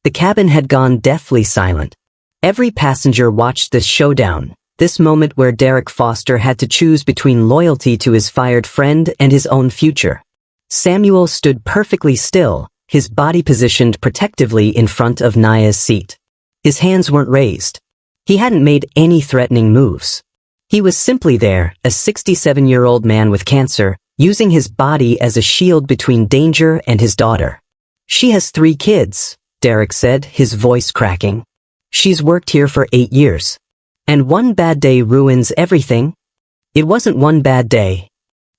The cabin had gone deathly silent. Every passenger watched this showdown, this moment where Derek Foster had to choose between loyalty to his fired friend and his own future. Samuel stood perfectly still, his body positioned protectively in front of Naya's seat. His hands weren't raised. He hadn't made any threatening moves. He was simply there, a 67-year-old man with cancer, using his body as a shield between danger and his daughter. "She has 3 kids, Derek said, his voice cracking. "She's worked here for 8 years. And one bad day ruins everything?" "It wasn't one bad day."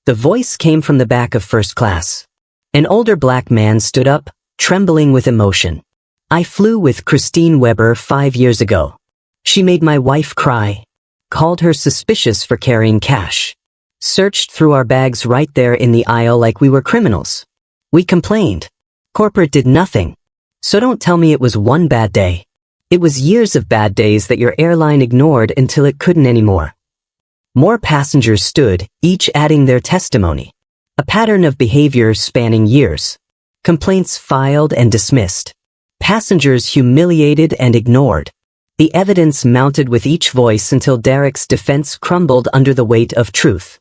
The voice came from the back of first class. An older black man stood up, trembling with emotion. "I flew with Christine Weber 5 years ago. She made my wife cry. Called her suspicious for carrying cash. Searched through our bags right there in the aisle like we were criminals. We complained. Corporate did nothing. So don't tell me it was one bad day. It was years of bad days that your airline ignored until it couldn't anymore." More passengers stood, each adding their testimony. A pattern of behavior spanning years. Complaints filed and dismissed. Passengers humiliated and ignored. The evidence mounted with each voice until Derek's defense crumbled under the weight of truth.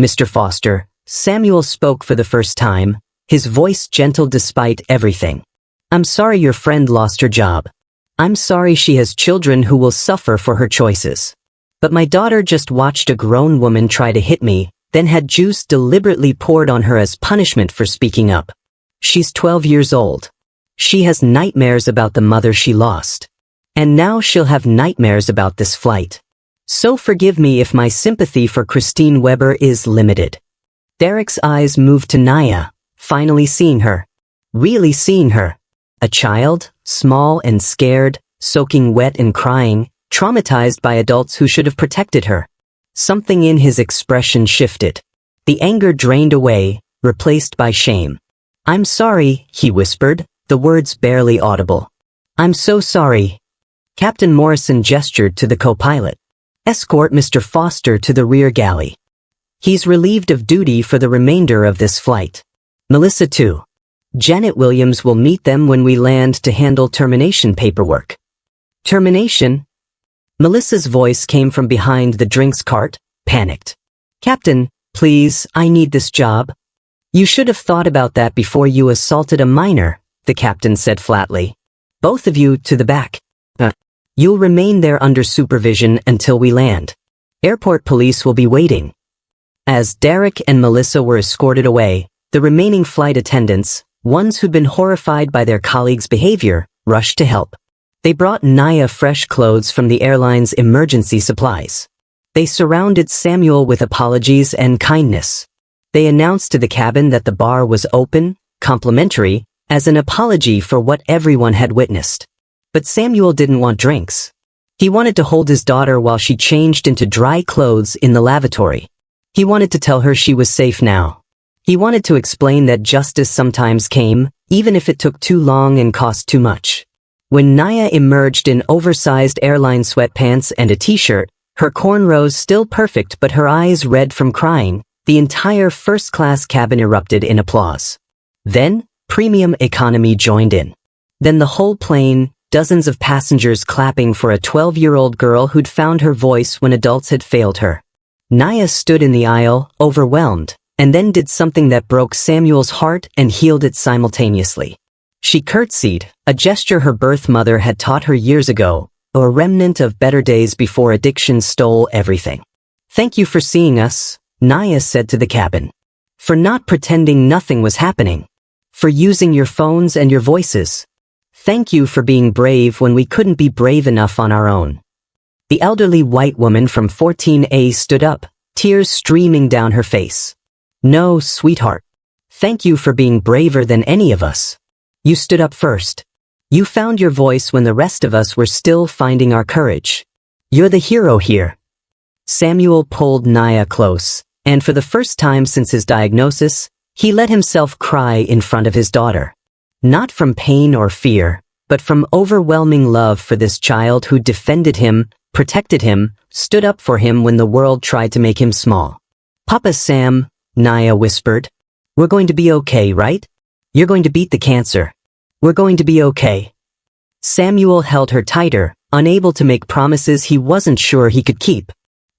"Mr. Foster," Samuel spoke for the first time, his voice gentle despite everything. "I'm sorry your friend lost her job. I'm sorry she has children who will suffer for her choices. But my daughter just watched a grown woman try to hit me, then had juice deliberately poured on her as punishment for speaking up. She's 12 years old. She has nightmares about the mother she lost. And now she'll have nightmares about this flight. So forgive me if my sympathy for Christine Weber is limited." Derek's eyes moved to Naya, finally seeing her. Really seeing her. A child, small and scared, soaking wet and crying, traumatized by adults who should have protected her. Something in his expression shifted. The anger drained away, replaced by shame. "I'm sorry," he whispered, the words barely audible. "I'm so sorry." Captain Morrison gestured to the co-pilot. "Escort Mr. Foster to the rear galley. He's relieved of duty for the remainder of this flight. Melissa too. Janet Williams will meet them when we land to handle termination paperwork." "Termination?" Melissa's voice came from behind the drinks cart, panicked. "Captain, please, I need this job." "You should have thought about that before you assaulted a minor," the captain said flatly. "Both of you to the back. You'll remain there under supervision until we land. Airport police will be waiting." As Derek and Melissa were escorted away, the remaining flight attendants, ones who'd been horrified by their colleagues' behavior, rushed to help. They brought Naya fresh clothes from the airline's emergency supplies. They surrounded Samuel with apologies and kindness. They announced to the cabin that the bar was open, complimentary, as an apology for what everyone had witnessed. But Samuel didn't want drinks. He wanted to hold his daughter while she changed into dry clothes in the lavatory. He wanted to tell her she was safe now. He wanted to explain that justice sometimes came, even if it took too long and cost too much. When Naya emerged in oversized airline sweatpants and a t-shirt, her cornrows still perfect but her eyes red from crying, the entire first-class cabin erupted in applause. Then, premium economy joined in. Then the whole plane, dozens of passengers clapping for a 12-year-old girl who'd found her voice when adults had failed her. Naya stood in the aisle, overwhelmed, and then did something that broke Samuel's heart and healed it simultaneously. She curtsied, a gesture her birth mother had taught her years ago, a remnant of better days before addiction stole everything. "Thank you for seeing us," Naya said to the cabin. "For not pretending nothing was happening. For using your phones and your voices. Thank you for being brave when we couldn't be brave enough on our own." The elderly white woman from 14A stood up, tears streaming down her face. "No, sweetheart. Thank you for being braver than any of us. You stood up first. You found your voice when the rest of us were still finding our courage. You're the hero here." Samuel pulled Naya close, and for the first time since his diagnosis, he let himself cry in front of his daughter. Not from pain or fear, but from overwhelming love for this child who defended him, protected him, stood up for him when the world tried to make him small. "Papa Sam," Naya whispered, "we're going to be okay, right? You're going to beat the cancer. We're going to be okay." Samuel held her tighter, unable to make promises he wasn't sure he could keep.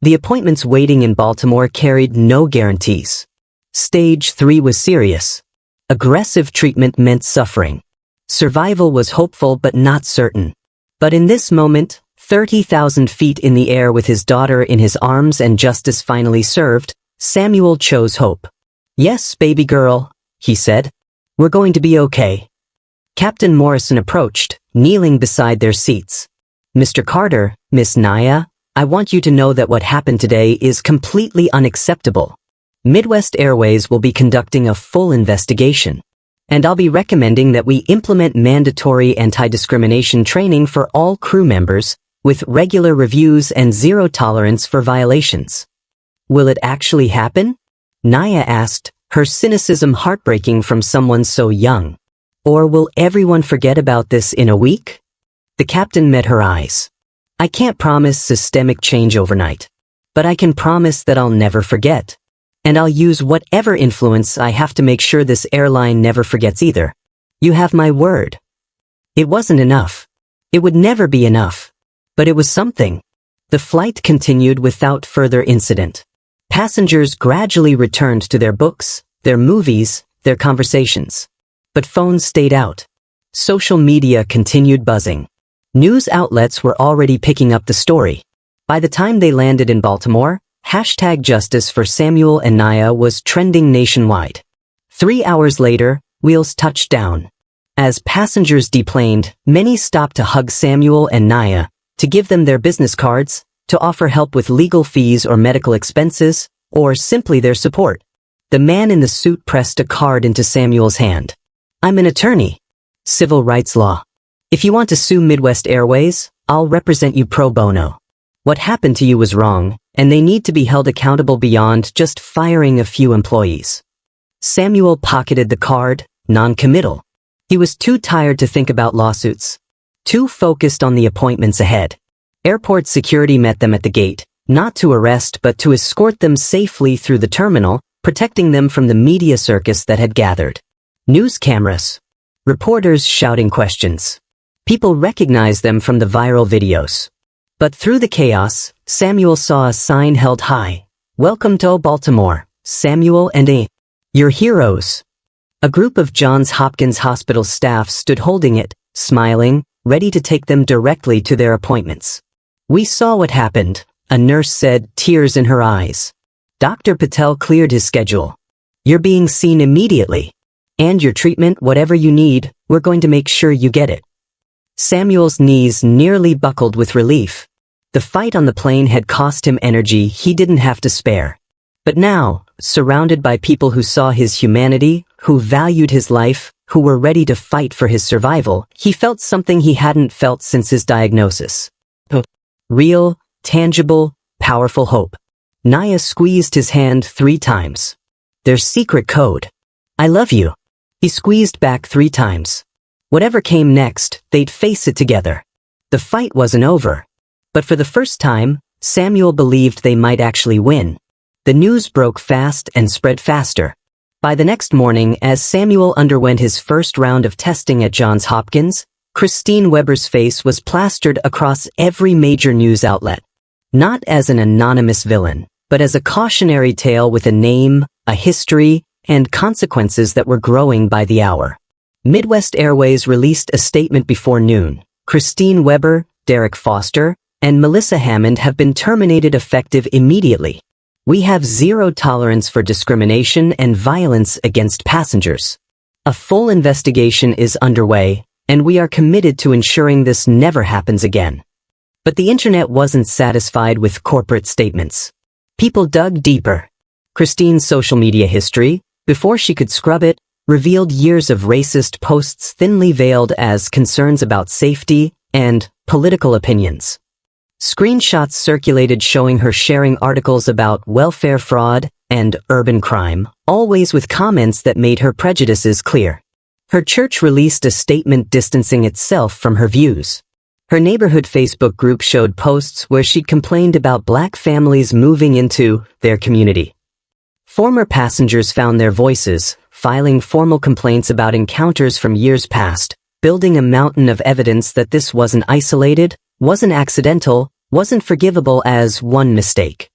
The appointments waiting in Baltimore carried no guarantees. Stage 3 was serious. Aggressive treatment meant suffering. Survival was hopeful but not certain. But in this moment, 30,000 feet in the air with his daughter in his arms and justice finally served, Samuel chose hope. "Yes, baby girl," he said. "We're going to be okay." Captain Morrison approached, kneeling beside their seats. "Mr. Carter, Miss Naya, I want you to know that what happened today is completely unacceptable. Midwest Airways will be conducting a full investigation. And I'll be recommending that we implement mandatory anti-discrimination training for all crew members, with regular reviews and zero tolerance for violations." "Will it actually happen?" Naya asked, her cynicism heartbreaking from someone so young. "Or will everyone forget about this in a week?" The captain met her eyes. "I can't promise systemic change overnight. But I can promise that I'll never forget. And I'll use whatever influence I have to make sure this airline never forgets either. You have my word." It wasn't enough. It would never be enough. But it was something. The flight continued without further incident. Passengers gradually returned to their books, their movies, their conversations. But phones stayed out. Social media continued buzzing. News outlets were already picking up the story. By the time they landed in Baltimore, #Justice for Samuel and Naya was trending nationwide. 3 hours later, wheels touched down. As passengers deplaned, many stopped to hug Samuel and Naya, to give them their business cards, to offer help with legal fees or medical expenses, or simply their support. The man in the suit pressed a card into Samuel's hand. "I'm an attorney. Civil rights law. If you want to sue Midwest Airways, I'll represent you pro bono. What happened to you was wrong, and they need to be held accountable beyond just firing a few employees." Samuel pocketed the card, non-committal. He was too tired to think about lawsuits. Too focused on the appointments ahead. Airport security met them at the gate, not to arrest but to escort them safely through the terminal, protecting them from the media circus that had gathered. News cameras. Reporters shouting questions. People recognized them from the viral videos. But through the chaos, Samuel saw a sign held high. "Welcome to Baltimore, Samuel and 𝐴. Your heroes." A group of Johns Hopkins Hospital staff stood holding it, smiling, ready to take them directly to their appointments. "We saw what happened," a nurse said, tears in her eyes. "Dr. Patel cleared his schedule. You're being seen immediately. And your treatment, whatever you need, we're going to make sure you get it." Samuel's knees nearly buckled with relief. The fight on the plane had cost him energy he didn't have to spare. But now, surrounded by people who saw his humanity, who valued his life, who were ready to fight for his survival, he felt something he hadn't felt since his diagnosis. Real, tangible, powerful hope. Naya squeezed his hand 3 times. Their secret code. I love you. He squeezed back 3 times. Whatever came next, they'd face it together. The fight wasn't over. But for the first time, Samuel believed they might actually win. The news broke fast and spread faster. By the next morning, as Samuel underwent his first round of testing at Johns Hopkins, Christine Weber's face was plastered across every major news outlet. Not as an anonymous villain, but as a cautionary tale with a name, a history, and consequences that were growing by the hour. Midwest Airways released a statement before noon. Christine Weber, Derek Foster, and Melissa Hammond have been terminated effective immediately. We have zero tolerance for discrimination and violence against passengers. A full investigation is underway, and we are committed to ensuring this never happens again. But the internet wasn't satisfied with corporate statements. People dug deeper. Christine's social media history, before she could scrub it, revealed years of racist posts thinly veiled as concerns about safety and political opinions. Screenshots circulated showing her sharing articles about welfare fraud and urban crime, always with comments that made her prejudices clear. Her church released a statement distancing itself from her views. Her neighborhood Facebook group showed posts where she'd complained about black families moving into their community. Former passengers found their voices, filing formal complaints about encounters from years past, building a mountain of evidence that this wasn't isolated, wasn't accidental, wasn't forgivable as one mistake.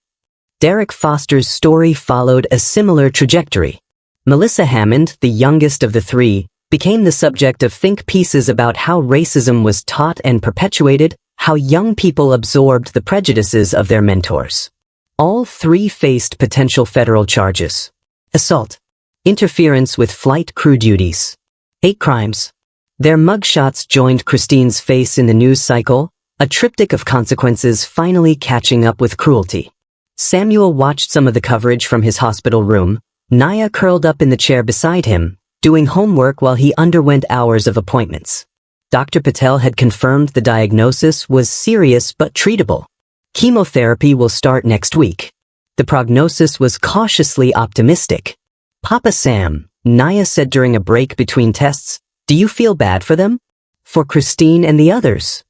Derek Foster's story followed a similar trajectory. Melissa Hammond, the youngest of the 3, became the subject of think pieces about how racism was taught and perpetuated, how young people absorbed the prejudices of their mentors. All 3 faced potential federal charges: assault, interference with flight crew duties, hate crimes. Their mugshots joined Christine's face in the news cycle, a triptych of consequences finally catching up with cruelty. Samuel watched some of the coverage from his hospital room, Naya curled up in the chair beside him, doing homework while he underwent hours of appointments. Dr. Patel had confirmed the diagnosis was serious but treatable. Chemotherapy will start next week. The prognosis was cautiously optimistic. Papa Sam, Naya said during a break between tests, do you feel bad for them? For Christine and the others?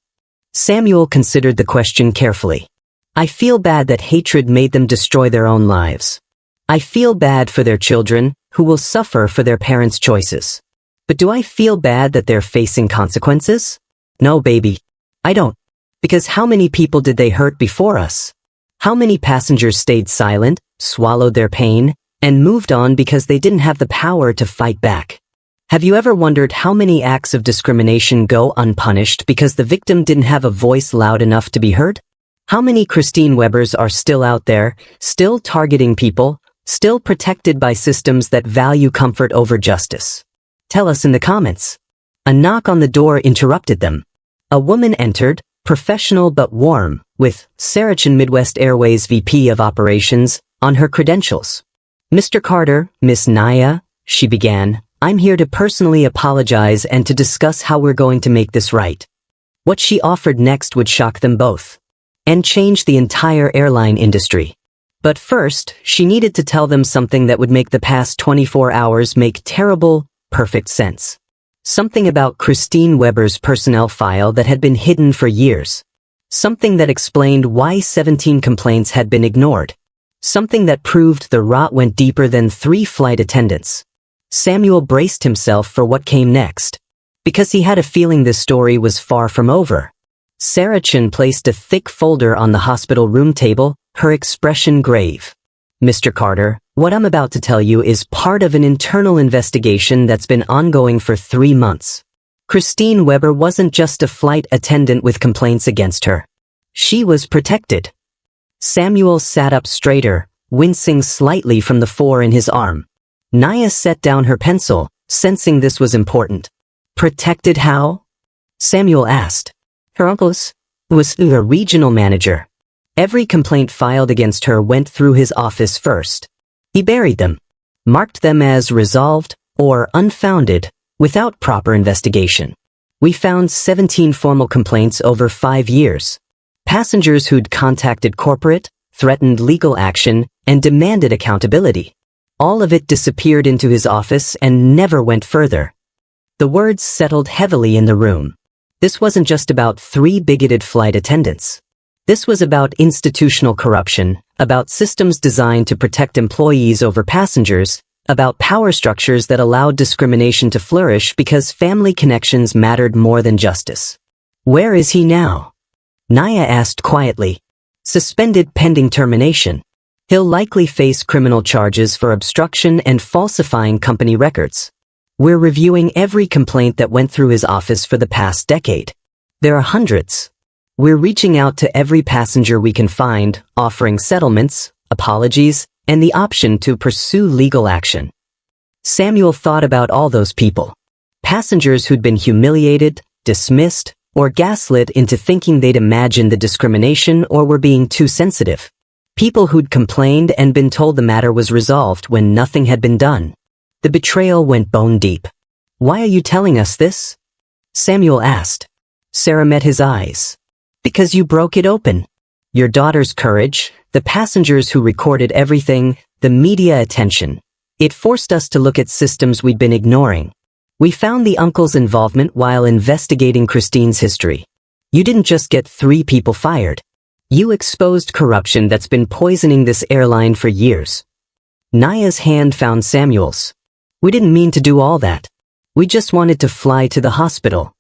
Samuel considered the question carefully. I feel bad that hatred made them destroy their own lives. I feel bad for their children, who will suffer for their parents' choices. But do I feel bad that they're facing consequences? No, baby. I don't. Because how many people did they hurt before us? How many passengers stayed silent, swallowed their pain, and moved on because they didn't have the power to fight back? Have you ever wondered how many acts of discrimination go unpunished because the victim didn't have a voice loud enough to be heard? How many Christine Webers are still out there, still targeting people, still protected by systems that value comfort over justice? Tell us in the comments. A knock on the door interrupted them. A woman entered, professional but warm, with 𝐾𝐨𝐬𝒾 Midwest Airways VP of Operations on her credentials. Mr. Carter, Miss Naya, she began, I'm here to personally apologize and to discuss how we're going to make this right. What she offered next would shock them both. And change the entire airline industry. But first, she needed to tell them something that would make the past 24 hours make terrible, perfect sense. Something about Christine Weber's personnel file that had been hidden for years. Something that explained why 17 complaints had been ignored. Something that proved the rot went deeper than 3 flight attendants. Samuel braced himself for what came next. Because he had a feeling this story was far from over. 𝐾𝐨𝐬𝒾 placed a thick folder on the hospital room table, her expression grave. Mr. Carter, what I'm about to tell you is part of an internal investigation that's been ongoing for 3 months. Christine Weber wasn't just a flight attendant with complaints against her. She was protected. Samuel sat up straighter, wincing slightly from the 4 in his arm. Naya set down her pencil, sensing this was important. Protected how? Samuel asked. Her uncle was a regional manager. Every complaint filed against her went through his office first. He buried them, marked them as resolved or unfounded without proper investigation. We found 17 formal complaints over 5 years. Passengers who'd contacted corporate, threatened legal action, and demanded accountability. All of it disappeared into his office and never went further. The words settled heavily in the room. This wasn't just about 3 bigoted flight attendants. This was about institutional corruption, about systems designed to protect employees over passengers, about power structures that allowed discrimination to flourish because family connections mattered more than justice. Where is he now? Naya asked quietly. Suspended pending termination. He'll likely face criminal charges for obstruction and falsifying company records. We're reviewing every complaint that went through his office for the past decade. There are hundreds. We're reaching out to every passenger we can find, offering settlements, apologies, and the option to pursue legal action. Samuel thought about all those people. Passengers who'd been humiliated, dismissed, or gaslit into thinking they'd imagined the discrimination or were being too sensitive. People who'd complained and been told the matter was resolved when nothing had been done. The betrayal went bone deep. "Why are you telling us this?" Samuel asked. Sarah met his eyes. "Because you broke it open. Your daughter's courage, the passengers who recorded everything, the media attention. It forced us to look at systems we'd been ignoring. We found the uncle's involvement while investigating Christine's history. You didn't just get 3 people fired. You exposed corruption that's been poisoning this airline for years." Naya's hand found Samuel's. "We didn't mean to do all that. We just wanted to fly to the hospital."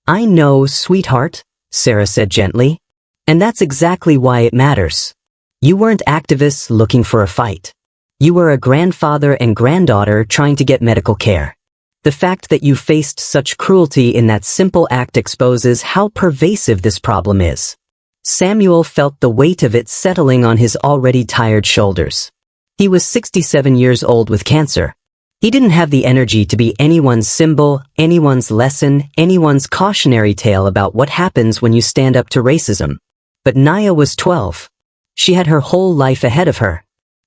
"I know, sweetheart," Sarah said gently. "And that's exactly why it matters. You weren't activists looking for a fight. You were a grandfather and granddaughter trying to get medical care. The fact that you faced such cruelty in that simple act exposes how pervasive this problem is." Samuel felt the weight of it settling on his already tired shoulders. He was 67 years old with cancer. He didn't have the energy to be anyone's symbol, anyone's lesson, anyone's cautionary tale about what happens when you stand up to racism. But Naya was 12. She had her whole life ahead of her.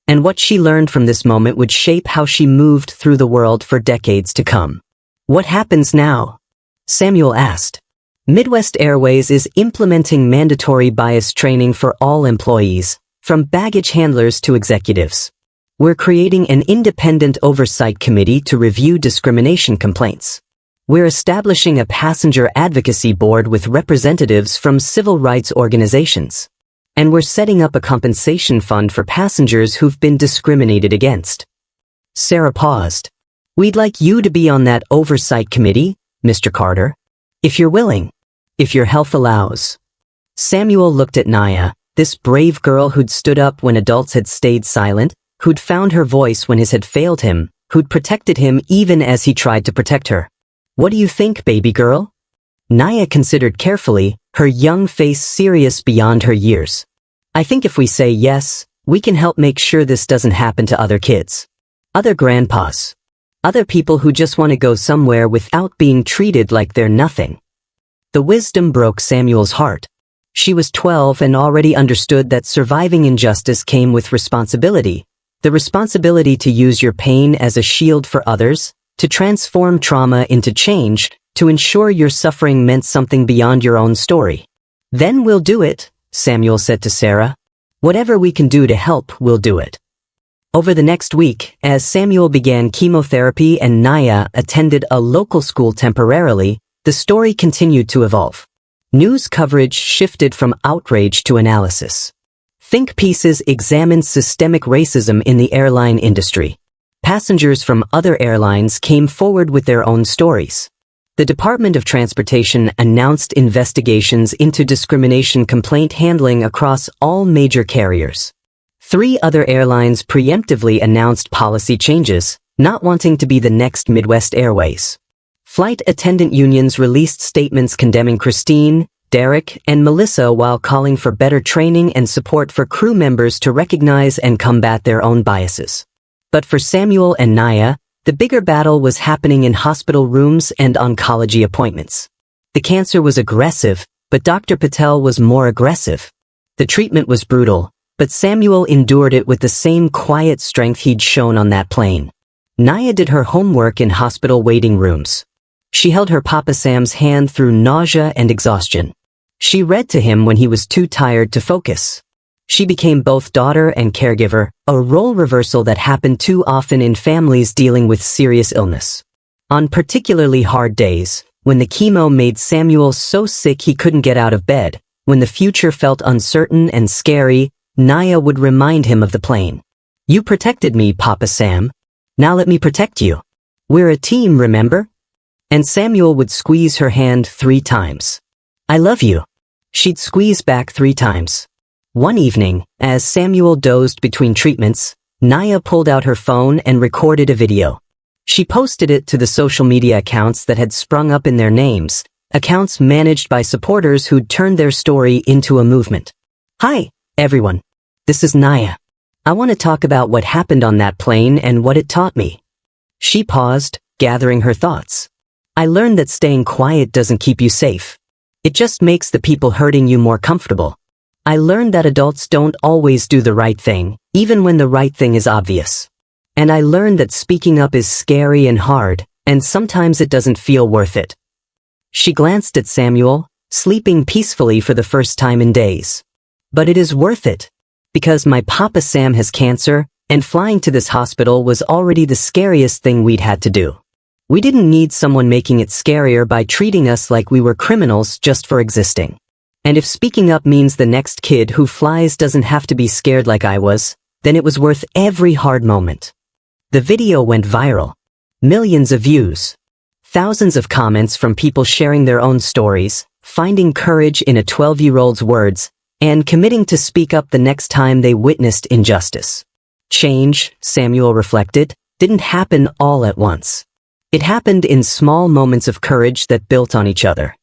And what she learned from this moment would shape how she moved through the world for decades to come. "What happens now?" Samuel asked. Midwest Airways is implementing mandatory bias training for all employees, from baggage handlers to executives. We're creating an independent oversight committee to review discrimination complaints. We're establishing a passenger advocacy board with representatives from civil rights organizations. And we're setting up a compensation fund for passengers who've been discriminated against. Sarah paused. "We'd like you to be on that oversight committee, Mr. Carter. If you're willing. If your health allows." Samuel looked at Naya, this brave girl who'd stood up when adults had stayed silent, who'd found her voice when his had failed him, who'd protected him even as he tried to protect her. "What do you think, baby girl?" Naya considered carefully, her young face serious beyond her years. "I think if we say yes, we can help make sure this doesn't happen to other kids. Other grandpas. Other people who just want to go somewhere without being treated like they're nothing." The wisdom broke Samuel's heart. She was 12 and already understood that surviving injustice came with responsibility. The responsibility to use your pain as a shield for others, to transform trauma into change, to ensure your suffering meant something beyond your own story. "Then we'll do it," Samuel said to Sarah. "Whatever we can do to help, we'll do it." Over the next week, as Samuel began chemotherapy and Naya attended a local school temporarily, the story continued to evolve. News coverage shifted from outrage to analysis. Think pieces examined systemic racism in the airline industry. Passengers from other airlines came forward with their own stories. The Department of Transportation announced investigations into discrimination complaint handling across all major carriers. 3 other airlines preemptively announced policy changes, not wanting to be the next Midwest Airways. Flight attendant unions released statements condemning Christine, Derek, and Melissa while calling for better training and support for crew members to recognize and combat their own biases. But for Samuel and Naya, the bigger battle was happening in hospital rooms and oncology appointments. The cancer was aggressive, but Dr. Patel was more aggressive. The treatment was brutal, but Samuel endured it with the same quiet strength he'd shown on that plane. Naya did her homework in hospital waiting rooms. She held her Papa Sam's hand through nausea and exhaustion. She read to him when he was too tired to focus. She became both daughter and caregiver, a role reversal that happened too often in families dealing with serious illness. On particularly hard days, when the chemo made Samuel so sick he couldn't get out of bed, when the future felt uncertain and scary, Naya would remind him of the plane. "You protected me, Papa Sam. Now let me protect you. We're a team, remember?" And Samuel would squeeze her hand 3 times. "I love you." She'd squeeze back 3 times. One evening, as Samuel dozed between treatments, Naya pulled out her phone and recorded a video. She posted it to the social media accounts that had sprung up in their names, accounts managed by supporters who'd turned their story into a movement. "Hi, everyone. This is Naya. I want to talk about what happened on that plane and what it taught me." She paused, gathering her thoughts. "I learned that staying quiet doesn't keep you safe. It just makes the people hurting you more comfortable. I learned that adults don't always do the right thing, even when the right thing is obvious. And I learned that speaking up is scary and hard, and sometimes it doesn't feel worth it." She glanced at Samuel, sleeping peacefully for the first time in days. "But it is worth it. Because my Papa Sam has cancer, and flying to this hospital was already the scariest thing we'd had to do. We didn't need someone making it scarier by treating us like we were criminals just for existing. And if speaking up means the next kid who flies doesn't have to be scared like I was, then it was worth every hard moment." The video went viral. Millions of views. Thousands of comments from people sharing their own stories, finding courage in a 12-year-old's words, and committing to speak up the next time they witnessed injustice. Change, Samuel reflected, didn't happen all at once. It happened in small moments of courage that built on each other.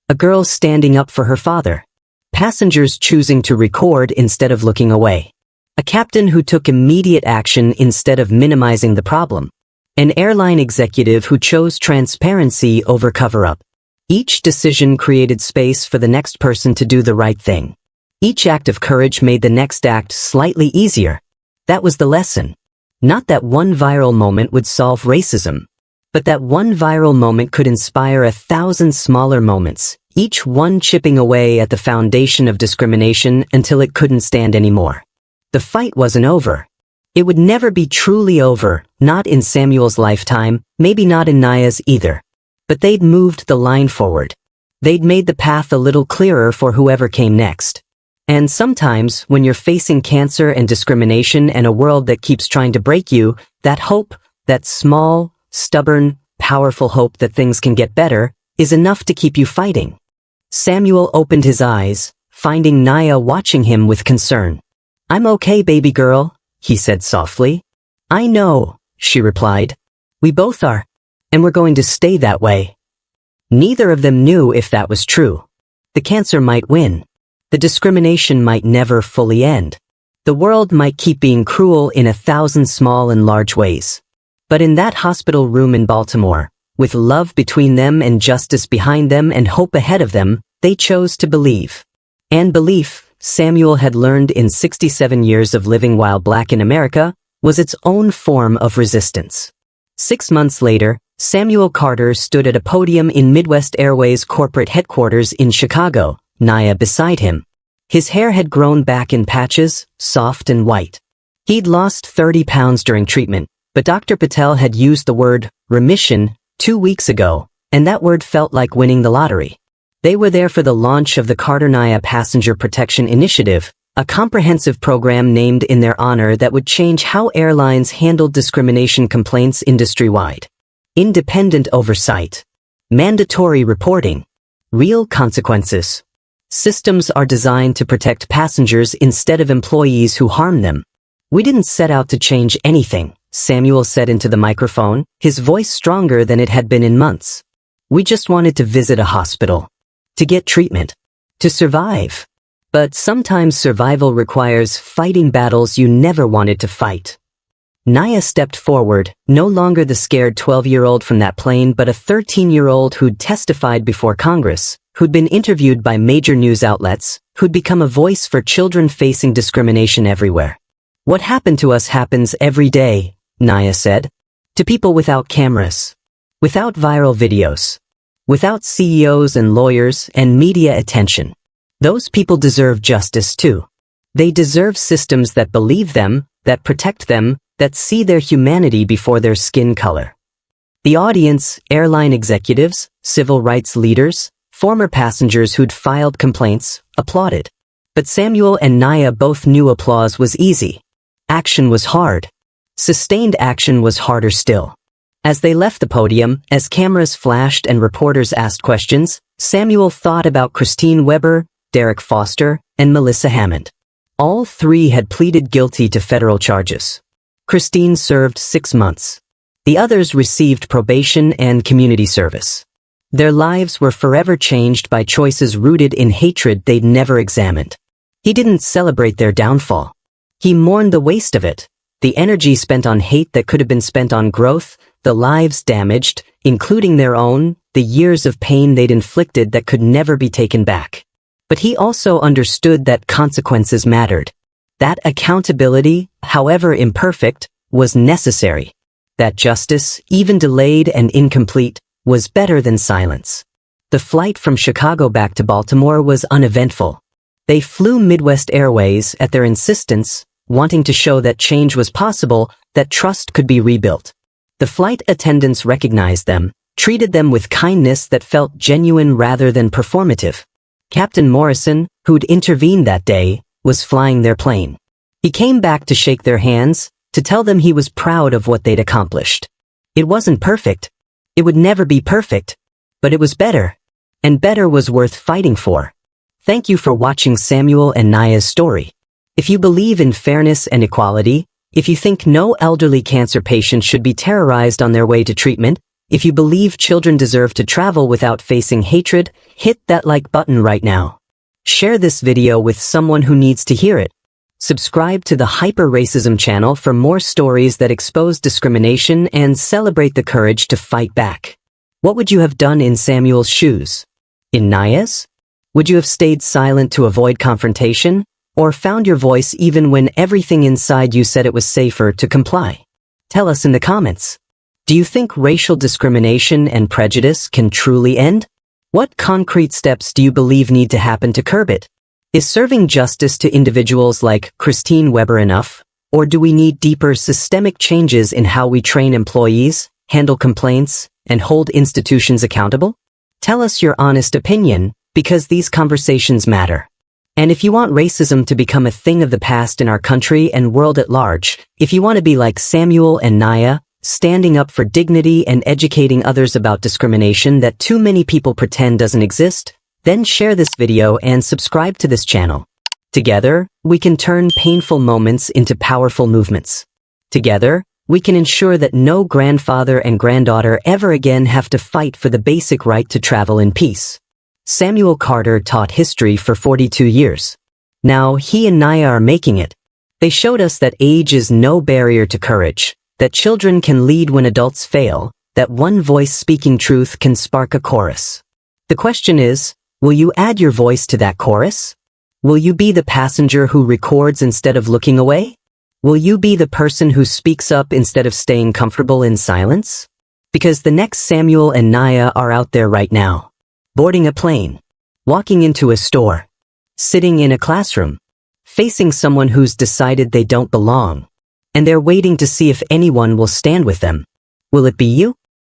A girl standing up for her father. Passengers choosing to record instead of looking away. A captain who took immediate action instead of minimizing the problem. An airline executive who chose transparency over cover-up. Each decision created space for the next person to do the right thing. Each act of courage made the next act slightly easier. That was the lesson. Not that one viral moment would solve racism, but that one viral moment could inspire 1,000 smaller moments, each one chipping away at the foundation of discrimination until it couldn't stand anymore. The fight wasn't over. It would never be truly over, not in Samuel's lifetime, maybe not in Naya's either. But they'd moved the line forward. They'd made the path a little clearer for whoever came next. And sometimes, when you're facing cancer and discrimination and a world that keeps trying to break you, that hope, that small, stubborn, powerful hope that things can get better, is enough to keep you fighting. Samuel opened his eyes, finding Naya watching him with concern. "I'm okay, baby girl," he said softly. "I know," she replied. "We both are. And we're going to stay that way." Neither of them knew if that was true. The cancer might win. The discrimination might never fully end. The world might keep being cruel in 1,000 small and large ways. But in that hospital room in Baltimore, with love between them and justice behind them and hope ahead of them, they chose to believe. And belief, Samuel had learned in 67 years of living while black in America, was its own form of resistance. 6 months later, Samuel Carter stood at a podium in Midwest Airways corporate headquarters in Chicago, Naya beside him. His hair had grown back in patches, soft and white. He'd lost 30 pounds during treatment, but Dr. Patel had used the word remission 2 weeks ago, and that word felt like winning the lottery. They were there for the launch of the Carter-Naya Passenger Protection Initiative, a comprehensive program named in their honor that would change how airlines handled discrimination complaints industry-wide. Independent oversight. Mandatory reporting. Real consequences. Systems are designed to protect passengers instead of employees who harm them. "We didn't set out to change anything," Samuel said into the microphone, his voice stronger than it had been in months. "We just wanted to visit a hospital. To get treatment. To survive. But sometimes survival requires fighting battles you never wanted to fight." Naya stepped forward, no longer the scared 12-year-old from that plane but a 13-year-old who'd testified before Congress, who'd been interviewed by major news outlets, who'd become a voice for children facing discrimination everywhere. "What happened to us happens every day," Naya said. "To people without cameras. Without viral videos. Without CEOs and lawyers and media attention. Those people deserve justice too. They deserve systems that believe them, that protect them, that see their humanity before their skin color. The audience, airline executives, civil rights leaders, former passengers who'd filed complaints, applauded. But Samuel and Naya both knew applause was easy. Action was hard. Sustained action was harder still. As they left the podium, as cameras flashed and reporters asked questions, Samuel thought about Christine Weber, Derek Foster, and Melissa Hammond. All three had pleaded guilty to federal charges. Christine served 6 months. The others received probation and community service. Their lives were forever changed by choices rooted in hatred they'd never examined. He didn't celebrate their downfall. He mourned the waste of it, the energy spent on hate that could have been spent on growth, the lives damaged, including their own, the years of pain they'd inflicted that could never be taken back. But he also understood that consequences mattered. That accountability, however imperfect, was necessary. That justice, even delayed and incomplete, was better than silence. The flight from Chicago back to Baltimore was uneventful. They flew Midwest Airways at their insistence, wanting to show that change was possible, that trust could be rebuilt. The flight attendants recognized them, treated them with kindness that felt genuine rather than performative. Captain Morrison, who'd intervened that day, was flying their plane. He came back to shake their hands, to tell them he was proud of what they'd accomplished. It wasn't perfect. It would never be perfect. But it was better. And better was worth fighting for. Thank you for watching Samuel and Naya's story. If you believe in fairness and equality, if you think no elderly cancer patient should be terrorized on their way to treatment, if you believe children deserve to travel without facing hatred, hit that like button right now. Share this video with someone who needs to hear it. Subscribe to the Hyper Racism channel for more stories that expose discrimination and celebrate the courage to fight back. What would you have done in Samuel's shoes? In Naya's? Would you have stayed silent to avoid confrontation? Or found your voice even when everything inside you said it was safer to comply? Tell us in the comments. Do you think racial discrimination and prejudice can truly end? What concrete steps do you believe need to happen to curb it? Is serving justice to individuals like Christine Weber enough? Or do we need deeper systemic changes in how we train employees, handle complaints, and hold institutions accountable? Tell us your honest opinion, because these conversations matter. And if you want racism to become a thing of the past in our country and world at large, if you want to be like Samuel and Naya, standing up for dignity and educating others about discrimination that too many people pretend doesn't exist, then share this video and subscribe to this channel. Together, we can turn painful moments into powerful movements. Together, we can ensure that no grandfather and granddaughter ever again have to fight for the basic right to travel in peace. Samuel Carter taught history for 42 years. Now he and Naya are making it. They showed us that age is no barrier to courage, that children can lead when adults fail, that one voice speaking truth can spark a chorus. The question is, will you add your voice to that chorus? Will you be the passenger who records instead of looking away? Will you be the person who speaks up instead of staying comfortable in silence? Because the next Samuel and Naya are out there right now. Boarding a plane, walking into a store, sitting in a classroom, facing someone who's decided they don't belong, and they're waiting to see if anyone will stand with them. Will it be you?